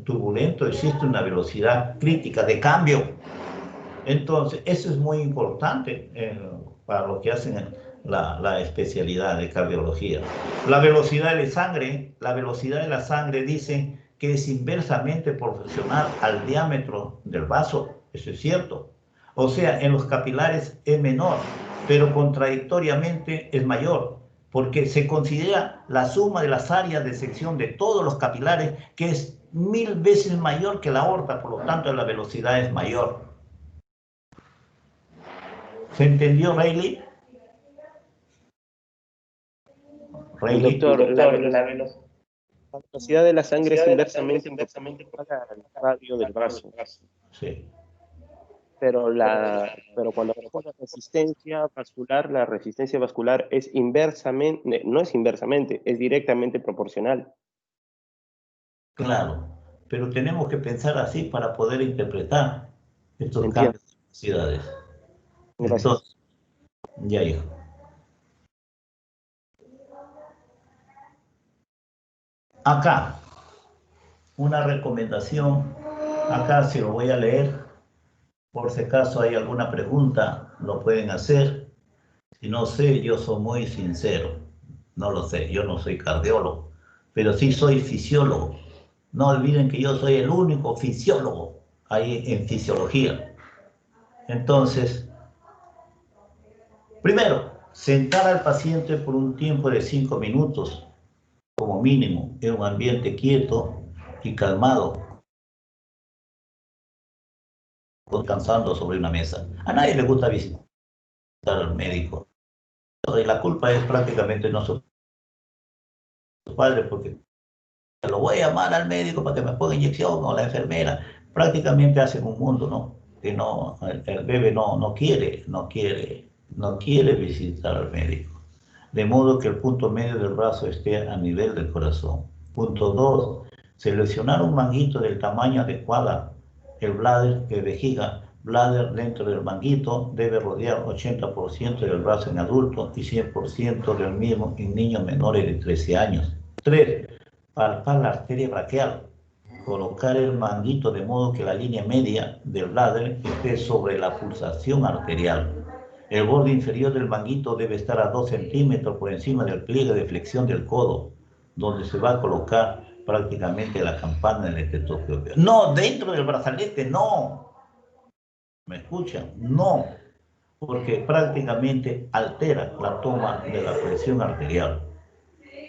turbulento existe una velocidad crítica de cambio. Entonces, eso es muy importante para los que hacen la especialidad de cardiología. La velocidad de la sangre dice que es inversamente proporcional al diámetro del vaso, eso es cierto. O sea, en los capilares es menor, pero contradictoriamente es mayor, porque se considera la suma de las áreas de sección de todos los capilares, que es 1000 veces mayor que la aorta, por lo tanto la velocidad es mayor. ¿Se entendió, Rayleigh? Doctor, la velocidad de la sangre es inversamente proporcional al radio del vaso. Sí. Pero cuando hablamos de resistencia vascular, la resistencia vascular es inversamente, no es inversamente, es directamente proporcional. Claro, pero tenemos que pensar así para poder interpretar estos Entiendo. cambios de velocidades. Gracias. Entonces, ya, hijo. Acá, una recomendación, acá se lo voy a leer, por si acaso hay alguna pregunta, lo pueden hacer. Si no sé, yo soy muy sincero. No lo sé, yo no soy cardiólogo, pero sí soy fisiólogo. No olviden que yo soy el único fisiólogo ahí en fisiología. Entonces, primero, sentar al paciente por un tiempo de 5 minutos, como mínimo, en un ambiente quieto y calmado, descansando sobre una mesa. A nadie le gusta visitar al médico. Y la culpa es prácticamente no su padre, porque lo voy a llamar al médico para que me ponga inyección o la enfermera. Prácticamente hacen un mundo, ¿no? Que no, el bebé no quiere visitar al médico. De modo que el punto medio del brazo esté a nivel del corazón. Punto 2. Seleccionar un manguito del tamaño adecuado. El bladder de vejiga, bladder dentro del manguito debe rodear 80% del brazo en adulto y 100% del mismo en niños menores de 13 años. 3. Palpar la arteria braquial. Colocar el manguito de modo que la línea media del bladder esté sobre la pulsación arterial. El borde inferior del manguito debe estar a 2 centímetros por encima del pliegue de flexión del codo, donde se va a colocar prácticamente la campana del estetoscopio. No, dentro del brazalete, no. ¿Me escuchan? No, porque prácticamente altera la toma de la presión arterial.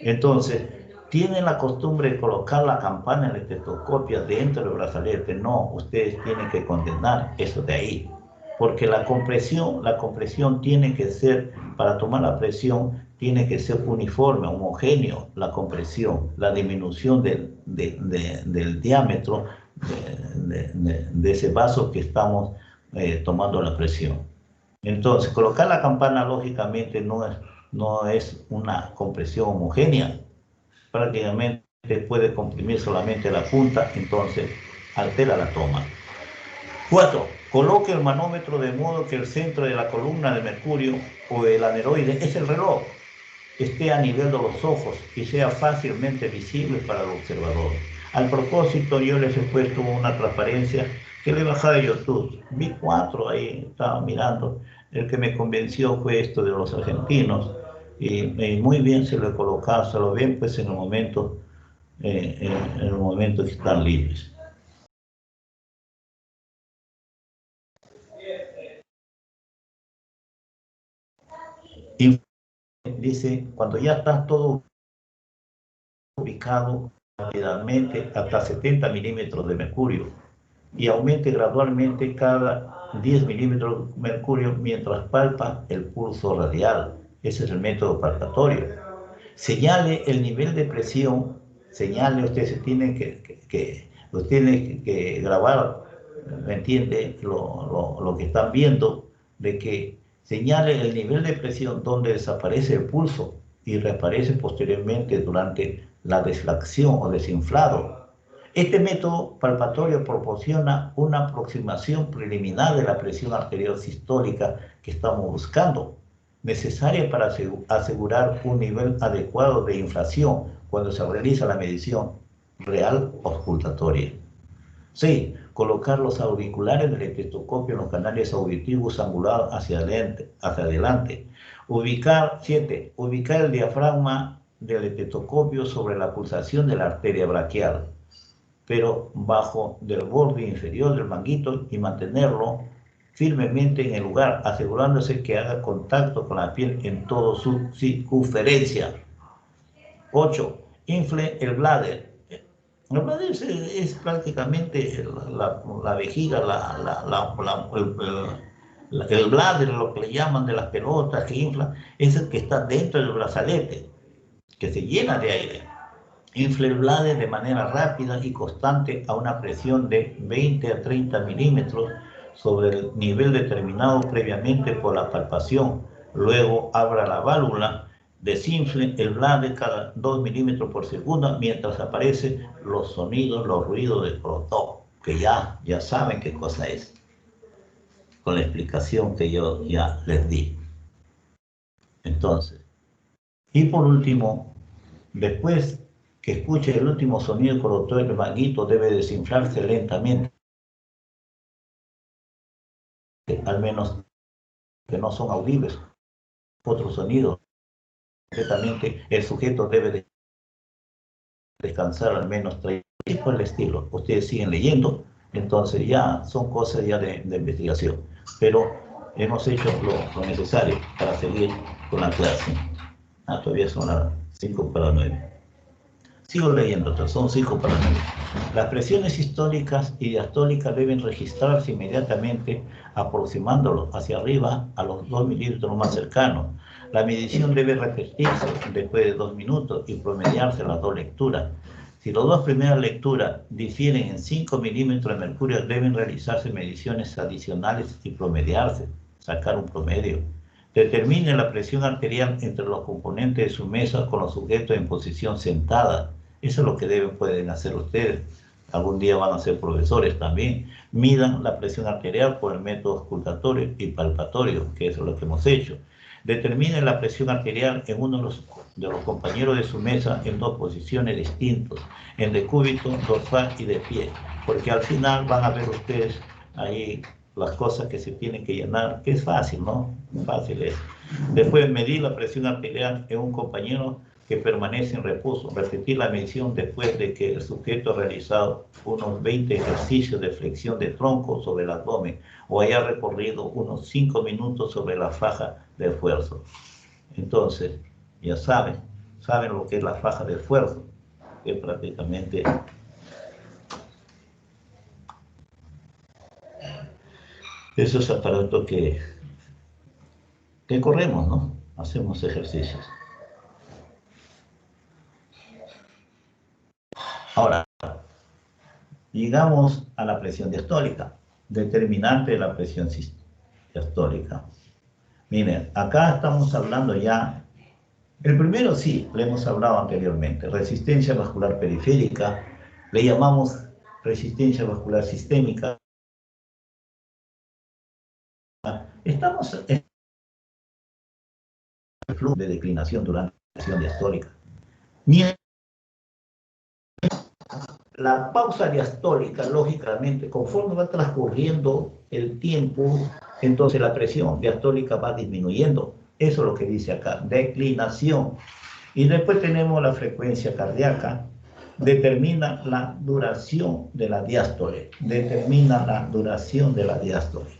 Entonces, tienen la costumbre de colocar la campana en el estetoscopio dentro del brazalete. No, ustedes tienen que condenar eso de ahí. Porque la compresión tiene que ser, para tomar la presión, tiene que ser uniforme, homogéneo, la compresión, la disminución del diámetro de ese vaso que estamos tomando la presión. Entonces, colocar la campana lógicamente no es una compresión homogénea. Prácticamente puede comprimir solamente la punta, entonces altera la toma. 4. Coloque el manómetro de modo que el centro de la columna de mercurio o el aneroide, es el reloj, esté a nivel de los ojos y sea fácilmente visible para el observador. Al propósito, yo les he puesto una transparencia que le he bajado de YouTube. Vi 4 ahí, estaba mirando. El que me convenció fue esto de los argentinos. Y muy bien se lo he colocado, se lo ven pues en el momento que están libres. Y dice, cuando ya está todo ubicado rápidamente hasta 70 milímetros de mercurio y aumente gradualmente cada 10 milímetros de mercurio mientras palpa el pulso radial. Ese es el método palpatorio. Señale el nivel de presión, ustedes tienen que grabar, ¿me entiende? Lo que están viendo, de que señale el nivel de presión donde desaparece el pulso y reaparece posteriormente durante la deflación o desinflado. Este método palpatorio proporciona una aproximación preliminar de la presión arterial sistólica que estamos buscando, necesaria para asegurar un nivel adecuado de inflación cuando se realiza la medición real auscultatoria. 6. Colocar los auriculares del estetoscopio en los canales auditivos angulados hacia adelante. 7. Ubicar el diafragma del estetoscopio sobre la pulsación de la arteria braquial, pero bajo del borde inferior del manguito y mantenerlo firmemente en el lugar, asegurándose que haga contacto con la piel en toda su circunferencia. 8. Infle el bladder. El bladder es prácticamente la vejiga, el bladder, lo que le llaman de las pelotas que infla, es el que está dentro del brazalete, que se llena de aire. Infle el bladder de manera rápida y constante a una presión de 20 a 30 milímetros sobre el nivel determinado previamente por la palpación. Luego abra la válvula, desinfle el bladder cada 2 milímetros por segundo mientras aparecen los sonidos, los ruidos de Crotot, que ya saben qué cosa es, con la explicación que yo ya les di. Entonces, y por último, después que escuche el último sonido corrector del manguito, debe desinflarse lentamente, al menos que no son audibles, otro sonido. Concretamente, el sujeto debe descansar al menos 30 minutos por el estilo. Ustedes siguen leyendo, entonces ya son cosas ya de investigación. Pero hemos hecho lo necesario para seguir con la clase. Todavía son las 5 para 9. Sigo leyendo, son 5 para 9. Las presiones sistólicas y diastólicas deben registrarse inmediatamente aproximándolo hacia arriba a los 2 milímetros más cercanos. La medición debe repetirse después de 2 minutos y promediarse las dos lecturas. Si las dos primeras lecturas difieren en 5 milímetros de mercurio, deben realizarse mediciones adicionales y promediarse, sacar un promedio. Determine la presión arterial entre los componentes de su mesa con los sujetos en posición sentada. Eso es lo que pueden hacer ustedes. Algún día van a ser profesores también. Midan la presión arterial por el método auscultatorio y palpatorio, que eso es lo que hemos hecho. Determine la presión arterial en uno de los compañeros de su mesa en dos posiciones distintas, en decúbito, dorsal y de pie, porque al final van a ver ustedes ahí las cosas que se tienen que llenar, que es fácil, ¿no? Fácil es. Después, medir la presión arterial en un compañero que permanece en reposo. Repetir la medición después de que el sujeto ha realizado unos 20 ejercicios de flexión de tronco sobre el abdomen o haya recorrido unos 5 minutos sobre la faja de esfuerzo. Entonces, ya saben lo que es la faja de esfuerzo, que prácticamente esos aparatos que corremos, ¿no? Hacemos ejercicios. Ahora, llegamos a la presión diastólica, determinante de la presión diastólica. Miren, acá estamos hablando ya, el primero sí, le hemos hablado anteriormente, resistencia vascular periférica, le llamamos resistencia vascular sistémica. Estamos en el flujo de declinación durante la presión diastólica. La pausa diastólica, lógicamente, conforme va transcurriendo el tiempo, entonces la presión diastólica va disminuyendo. Eso es lo que dice acá, declinación. Y después tenemos la frecuencia cardíaca, determina la duración de la diástole. Determina la duración de la diástole.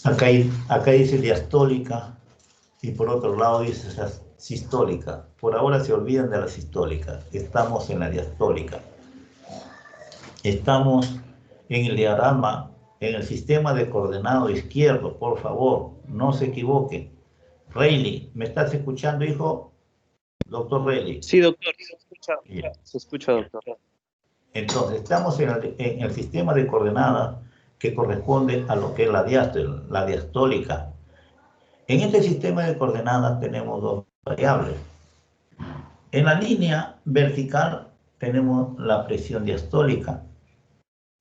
Acá dice diastólica y por otro lado dice sistólica. Por ahora se olvidan de la sistólica. Estamos en la diastólica. Estamos en el diagrama, en el sistema de coordenado izquierdo. Por favor, no se equivoquen. Reilly, ¿me estás escuchando, hijo? Doctor Reilly. Sí, doctor, se escucha. Bien. Se escucha, doctor. Entonces, estamos en el sistema de coordenadas que corresponde a lo que es la diastólica. En este sistema de coordenadas tenemos dos variables. En la línea vertical tenemos la presión diastólica.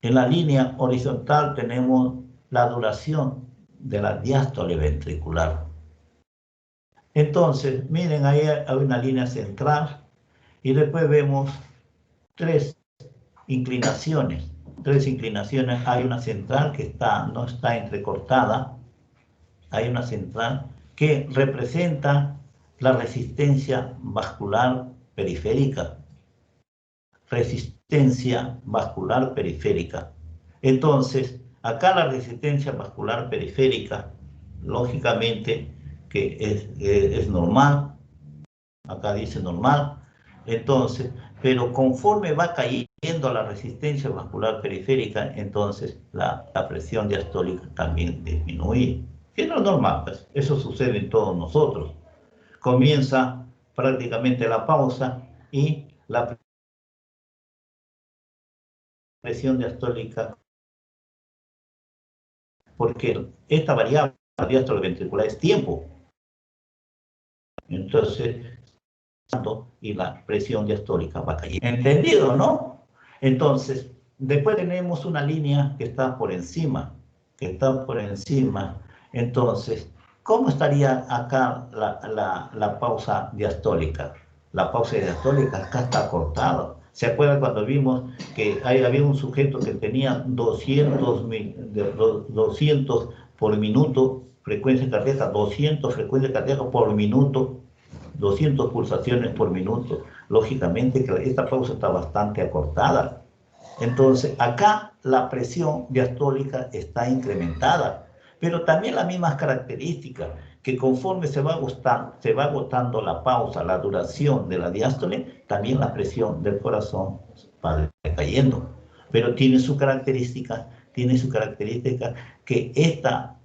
En la línea horizontal tenemos la duración de la diástole ventricular. Entonces, miren, ahí hay una línea central y después vemos tres inclinaciones. Hay una central que no está entrecortada. Hay una central que representa la resistencia vascular periférica. Resistencia vascular periférica. Entonces, acá la resistencia vascular periférica, lógicamente, que es normal. Acá dice normal. Entonces, pero conforme va cayendo la resistencia vascular periférica, entonces la presión diastólica también disminuye. Que no es normal, pues eso sucede en todos nosotros. Comienza prácticamente la pausa y la presión diastólica, porque esta variable, la diástole ventricular, es tiempo. Entonces, y la presión diastólica va cayendo. ¿Entendido, no? Entonces, después tenemos una línea que está por encima, Entonces, ¿cómo estaría acá la pausa diastólica? La pausa diastólica acá está cortada. ¿Se acuerdan cuando vimos que había un sujeto que tenía 200 por minuto frecuencia cardíaca, 200 frecuencias cardíacas por minuto, 200 pulsaciones por minuto? Lógicamente que esta pausa está bastante acortada. Entonces, acá la presión diastólica está incrementada, pero también las mismas características, que conforme se va agotando la pausa, la duración de la diástole, también la presión del corazón va decayendo. Pero tiene su característica que esta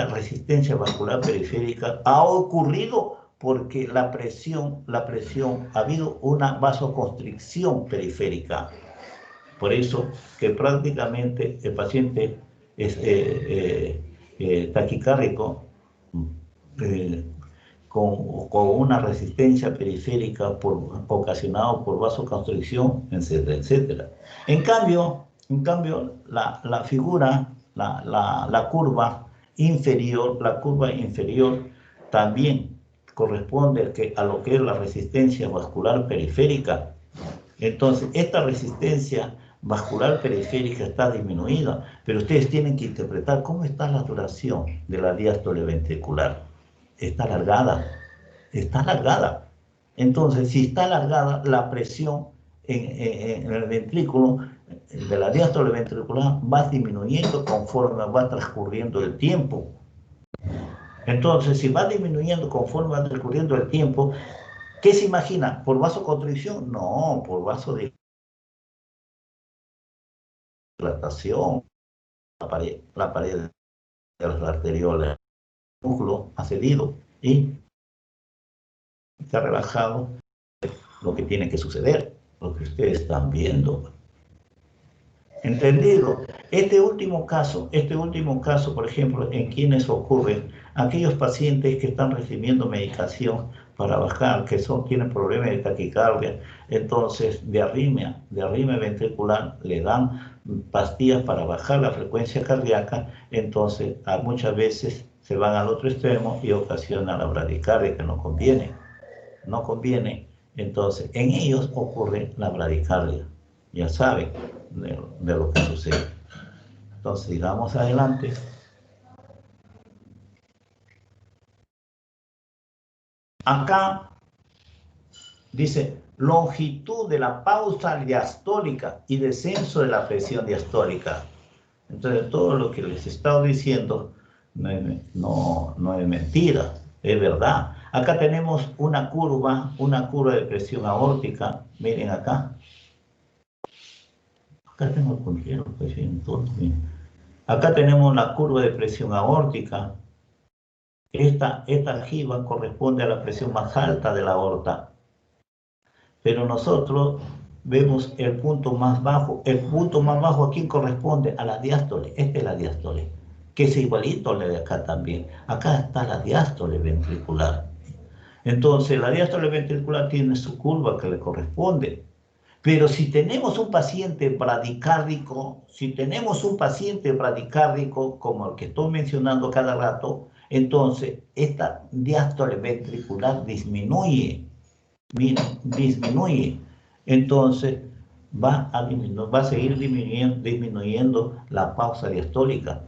resistencia vascular periférica ha ocurrido porque la presión, ha habido una vasoconstricción periférica. Por eso que prácticamente el paciente es taquicárdico con una resistencia periférica ocasionado por vasoconstricción, etcétera, etcétera. En cambio la figura, la curva inferior, también corresponde a lo que es la resistencia vascular periférica. Entonces, esta resistencia vascular periférica está disminuida, pero ustedes tienen que interpretar cómo está la duración de la diástole ventricular. Está alargada. Entonces, si está alargada, la presión en el ventrículo de la diástole ventricular va disminuyendo conforme va transcurriendo el tiempo. Entonces, si va disminuyendo conforme va transcurriendo el tiempo, ¿qué se imagina? ¿Por vasoconstricción? No, por vasodilatación. La pared de las arteriolas, el músculo ha cedido y se ha relajado lo que tiene que suceder, lo que ustedes están viendo. ¿Entendido? Este último caso, por ejemplo, en quienes ocurren aquellos pacientes que están recibiendo medicación para bajar, tienen problemas de taquicardia, entonces de arritmia ventricular, le dan pastillas para bajar la frecuencia cardíaca, entonces muchas veces se van al otro extremo y ocasiona la bradicardia, que no conviene. Entonces en ellos ocurre la bradicardia. Ya saben de lo que sucede. Entonces, sigamos adelante. Acá dice longitud de la pausa diastólica y descenso de la presión diastólica. Entonces, todo lo que les he estado diciendo no es mentira, es verdad. Acá tenemos una curva de presión aórtica. Miren acá. Acá tengo el puntero, acá tenemos la curva de presión aórtica. Esta aljiba corresponde a la presión más alta de la aorta. Pero nosotros vemos el punto más bajo. El punto más bajo, ¿a quién corresponde? A la diástole. Esta es la diástole, que es igualito a la de acá también. Acá está la diástole ventricular. Entonces, la diástole ventricular tiene su curva que le corresponde. Pero si tenemos un paciente bradicárdico, como el que estoy mencionando cada rato, entonces esta diástole ventricular disminuye. Miren, disminuye. Entonces va a seguir disminuyendo la pausa diastólica.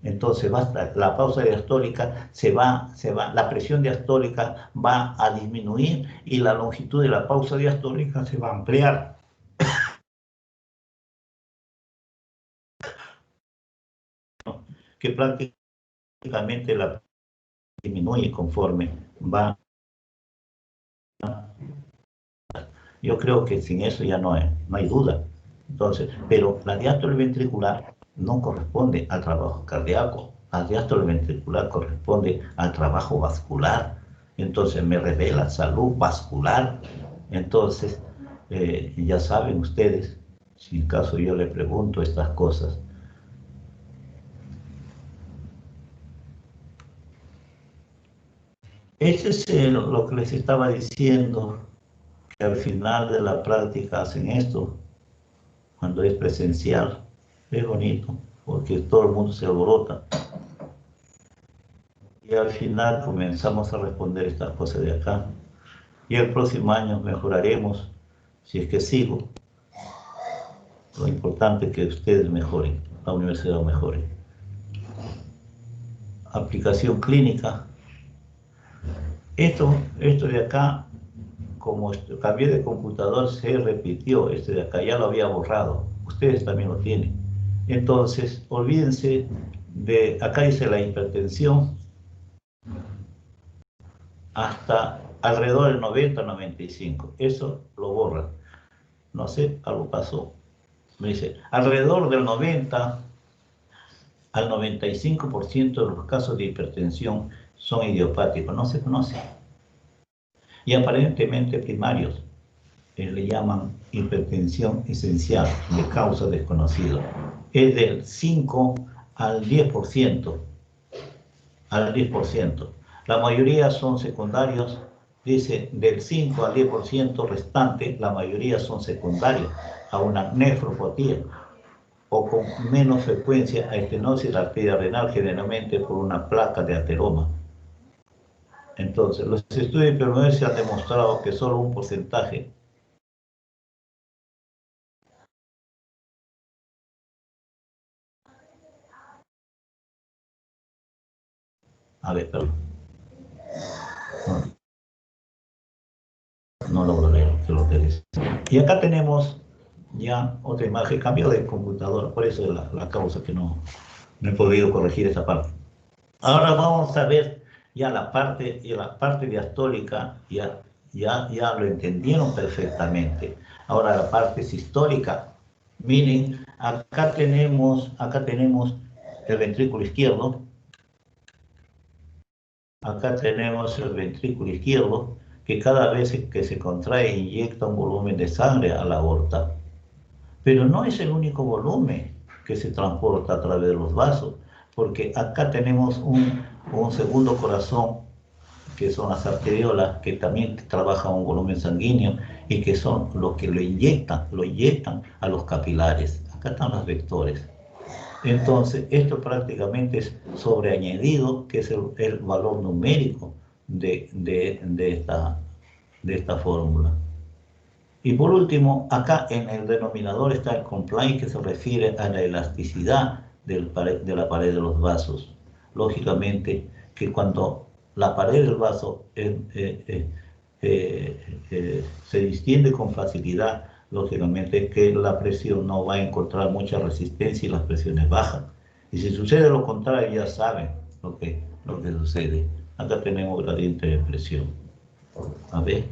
Entonces la pausa diastólica la presión diastólica va a disminuir y la longitud de la pausa diastólica se va a ampliar. Que prácticamente la disminuye conforme va. Yo creo que sin eso ya no hay duda. Entonces, pero la diástole ventricular no corresponde al trabajo cardíaco. La diástole ventricular corresponde al trabajo vascular. Entonces me revela salud vascular. Entonces, ya saben ustedes, si en caso yo le pregunto estas cosas. Este es lo que les estaba diciendo, que al final de la práctica hacen esto, cuando es presencial. Es bonito, porque todo el mundo se alborota. Y al final comenzamos a responder estas cosas de acá. Y el próximo año mejoraremos, si es que sigo, Lo importante es que ustedes mejoren, la universidad mejore. Aplicación clínica. Esto de acá, como cambié de computador, se repitió. Este de acá ya lo había borrado. Ustedes también lo tienen. Entonces, olvídense de, acá dice la hipertensión, hasta alrededor del 90-95. Eso lo borra. No sé, algo pasó. Me dice, alrededor del 90 al 95% de los casos de hipertensión son idiopáticos, no se conocen. Y aparentemente primarios, le llaman hipertensión esencial de causa desconocida. Es del 5 al 10%. Al 10%. La mayoría son secundarios, dice del 5 al 10% restante, la mayoría son secundarios a una nefropatía o con menos frecuencia a estenosis de la arteria renal, generalmente por una placa de ateroma. Entonces, los estudios de epidemiología han demostrado que solo un porcentaje a ver, perdón. No logro leer lo que dice. Y acá tenemos ya otra imagen, cambio de computadora, por eso es la causa que no he podido corregir esa parte. Ahora vamos a ver ya la parte diastólica, ya lo entendieron perfectamente. Ahora la parte sistólica. Miren, acá tenemos el ventrículo izquierdo. Acá tenemos el ventrículo izquierdo, que cada vez que se contrae inyecta un volumen de sangre a la aorta. Pero no es el único volumen que se transporta a través de los vasos, porque acá tenemos un segundo corazón, que son las arteriolas, que también trabajan un volumen sanguíneo y que son los que lo inyectan a los capilares. Acá están los vectores. Entonces, esto prácticamente es sobreañadido, que es el valor numérico de esta fórmula. Y por último, acá en el denominador está el compliance, que se refiere a la elasticidad de la pared de los vasos. Lógicamente, que cuando la pared del vaso se distiende con facilidad, lógicamente que la presión no va a encontrar mucha resistencia y las presiones bajan. Y si sucede lo contrario, ya saben lo que sucede. Acá tenemos gradiente de presión. A ver.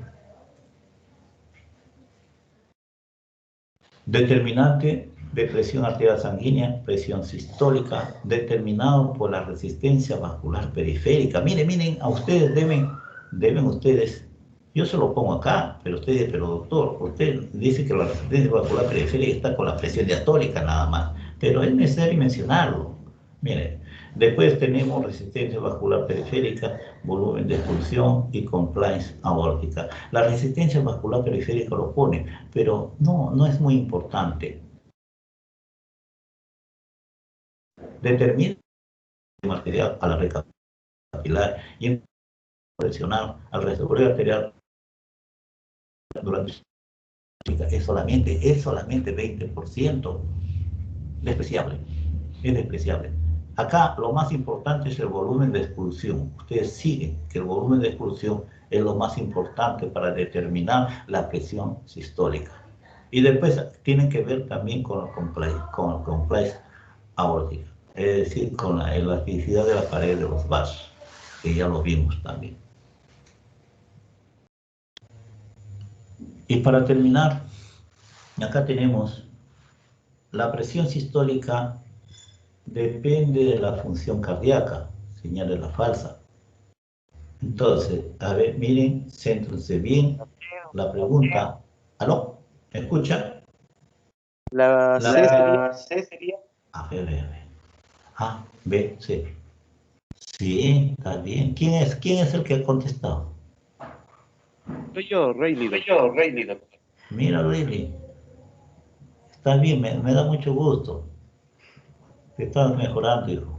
Determinante de presión arterial sanguínea, presión sistólica, determinado por la resistencia vascular periférica. Miren, a ustedes deben ustedes, yo se lo pongo acá, pero doctor, usted dice que la resistencia vascular periférica está con la presión diastólica nada más, pero es necesario mencionarlo. Miren, después tenemos resistencia vascular periférica, volumen de expulsión y compliance aórtica. La resistencia vascular periférica lo pone, pero no es muy importante. Determina el material a la red capilar y presionar al reservorio arterial durante es solamente 20% despreciable. Es despreciable. Acá lo más importante es el volumen de expulsión. Ustedes siguen que el volumen de expulsión es lo más importante para determinar la presión sistólica. Y después tienen que ver también con el compliance aórtica, es decir, con la elasticidad de la pared de los vasos, que ya lo vimos también. Y para terminar, acá tenemos la presión sistólica. Depende de la función cardíaca, señala la falsa. Entonces, a ver, miren, céntrense bien. La pregunta, ¿aló? ¿Me escuchan? La C sería. A ver. A, B, C. Sí, está bien. ¿Quién es el que ha contestado? Soy yo, Rayleigh. Mira, Rayleigh. Está bien, me da mucho gusto. Que estás mejorando, hijo.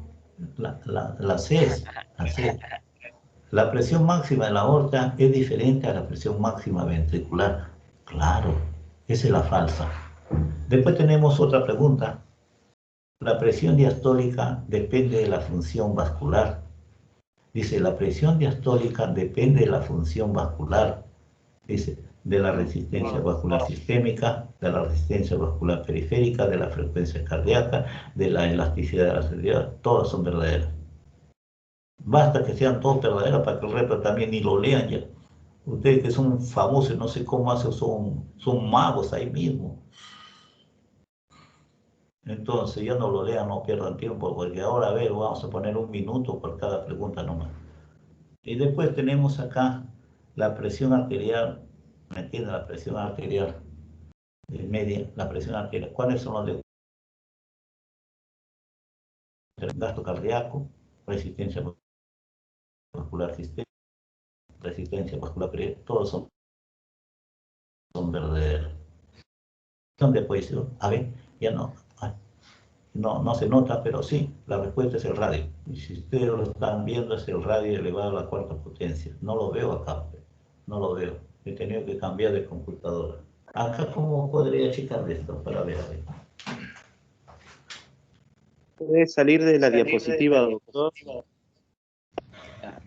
La C es, la C. La presión máxima de la aorta es diferente a la presión máxima ventricular. Claro, esa es la falsa. Después tenemos otra pregunta. La presión diastólica depende de la función vascular. Dice, la presión diastólica depende de la función vascular. Dice, de la resistencia vascular sistémica, de la resistencia vascular periférica, de la frecuencia cardíaca, de la elasticidad de la arterial. Todas son verdaderas. Basta que sean todas verdaderas para que el resto también ni lo lean ya. Ustedes que son famosos, no sé cómo hacen, son magos ahí mismo. Entonces, ya no lo lean, no pierdan tiempo, porque ahora, a ver, vamos a poner 1 minuto por cada pregunta nomás. Y después tenemos acá la presión arterial, ¿me entienden? La presión arterial media, la presión arterial. ¿Cuáles son los de gasto cardíaco, resistencia vascular sistémica, resistencia vascular periférica? Todos son verdaderos. Después, a ver, ya no. No se nota, pero sí, la respuesta es el radio. Y si ustedes lo están viendo, es el radio elevado a la 4ª potencia. No lo veo acá, no lo veo. He tenido que cambiar de computadora. Acá, ¿cómo podría checar esto? Para ver, a ver. Puede salir de la diapositiva, doctor.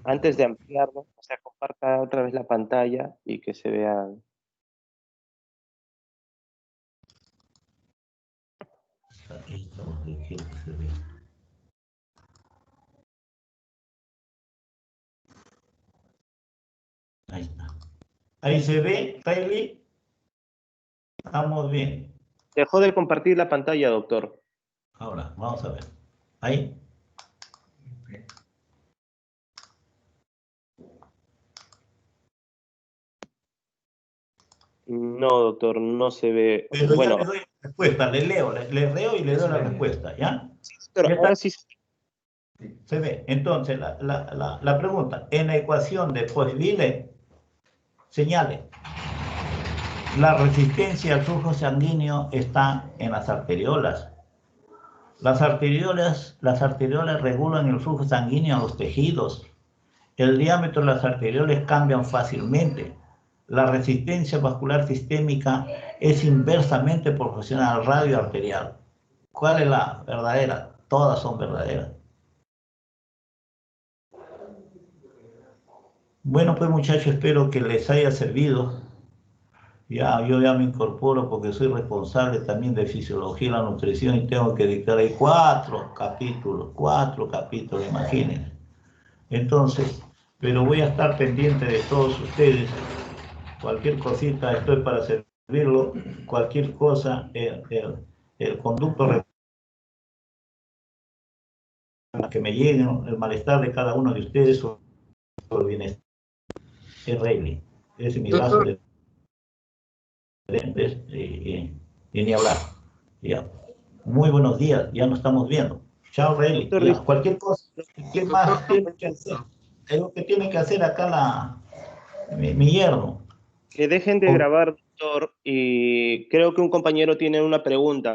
Antes de ampliarlo, o sea, comparta otra vez la pantalla y que se vea. Aquí estamos, quiero que se vea. Ahí está. Ahí se ve, Kylie. Estamos bien. Dejó de compartir la pantalla, doctor. Ahora, vamos a ver. Ahí. No, doctor, no se ve. Pero Bueno, ya le doy la respuesta, le leo y le doy la respuesta, ¿ya? pero ¿Ya está? ahora sí. Se ve. Entonces, la pregunta, en la ecuación de Poiseuille, señale, la resistencia al flujo sanguíneo está en las arteriolas. Las arteriolas regulan el flujo sanguíneo a los tejidos. El diámetro de las arteriolas cambian fácilmente. La resistencia vascular sistémica es inversamente proporcional al radio arterial. ¿Cuál es la verdadera? Todas son verdaderas. Bueno, pues muchachos, espero que les haya servido. Yo ya me incorporo porque soy responsable también de fisiología y la nutrición y tengo que dictar ahí 4 capítulos, imagínense. Entonces, pero voy a estar pendiente de todos ustedes. Cualquier cosita, estoy para servirlo. Cualquier cosa, el conducto que me lleguen, el malestar de cada uno de ustedes o el bienestar. Es Rayleigh. Ese es mi brazo de y ni hablar. Ya. Muy buenos días, ya nos estamos viendo. Chao, Rayleigh. Cualquier cosa, ¿qué más tiene que hacer? Es lo que tiene que hacer acá mi yerno. Que dejen de grabar, doctor, y creo que un compañero tiene una pregunta.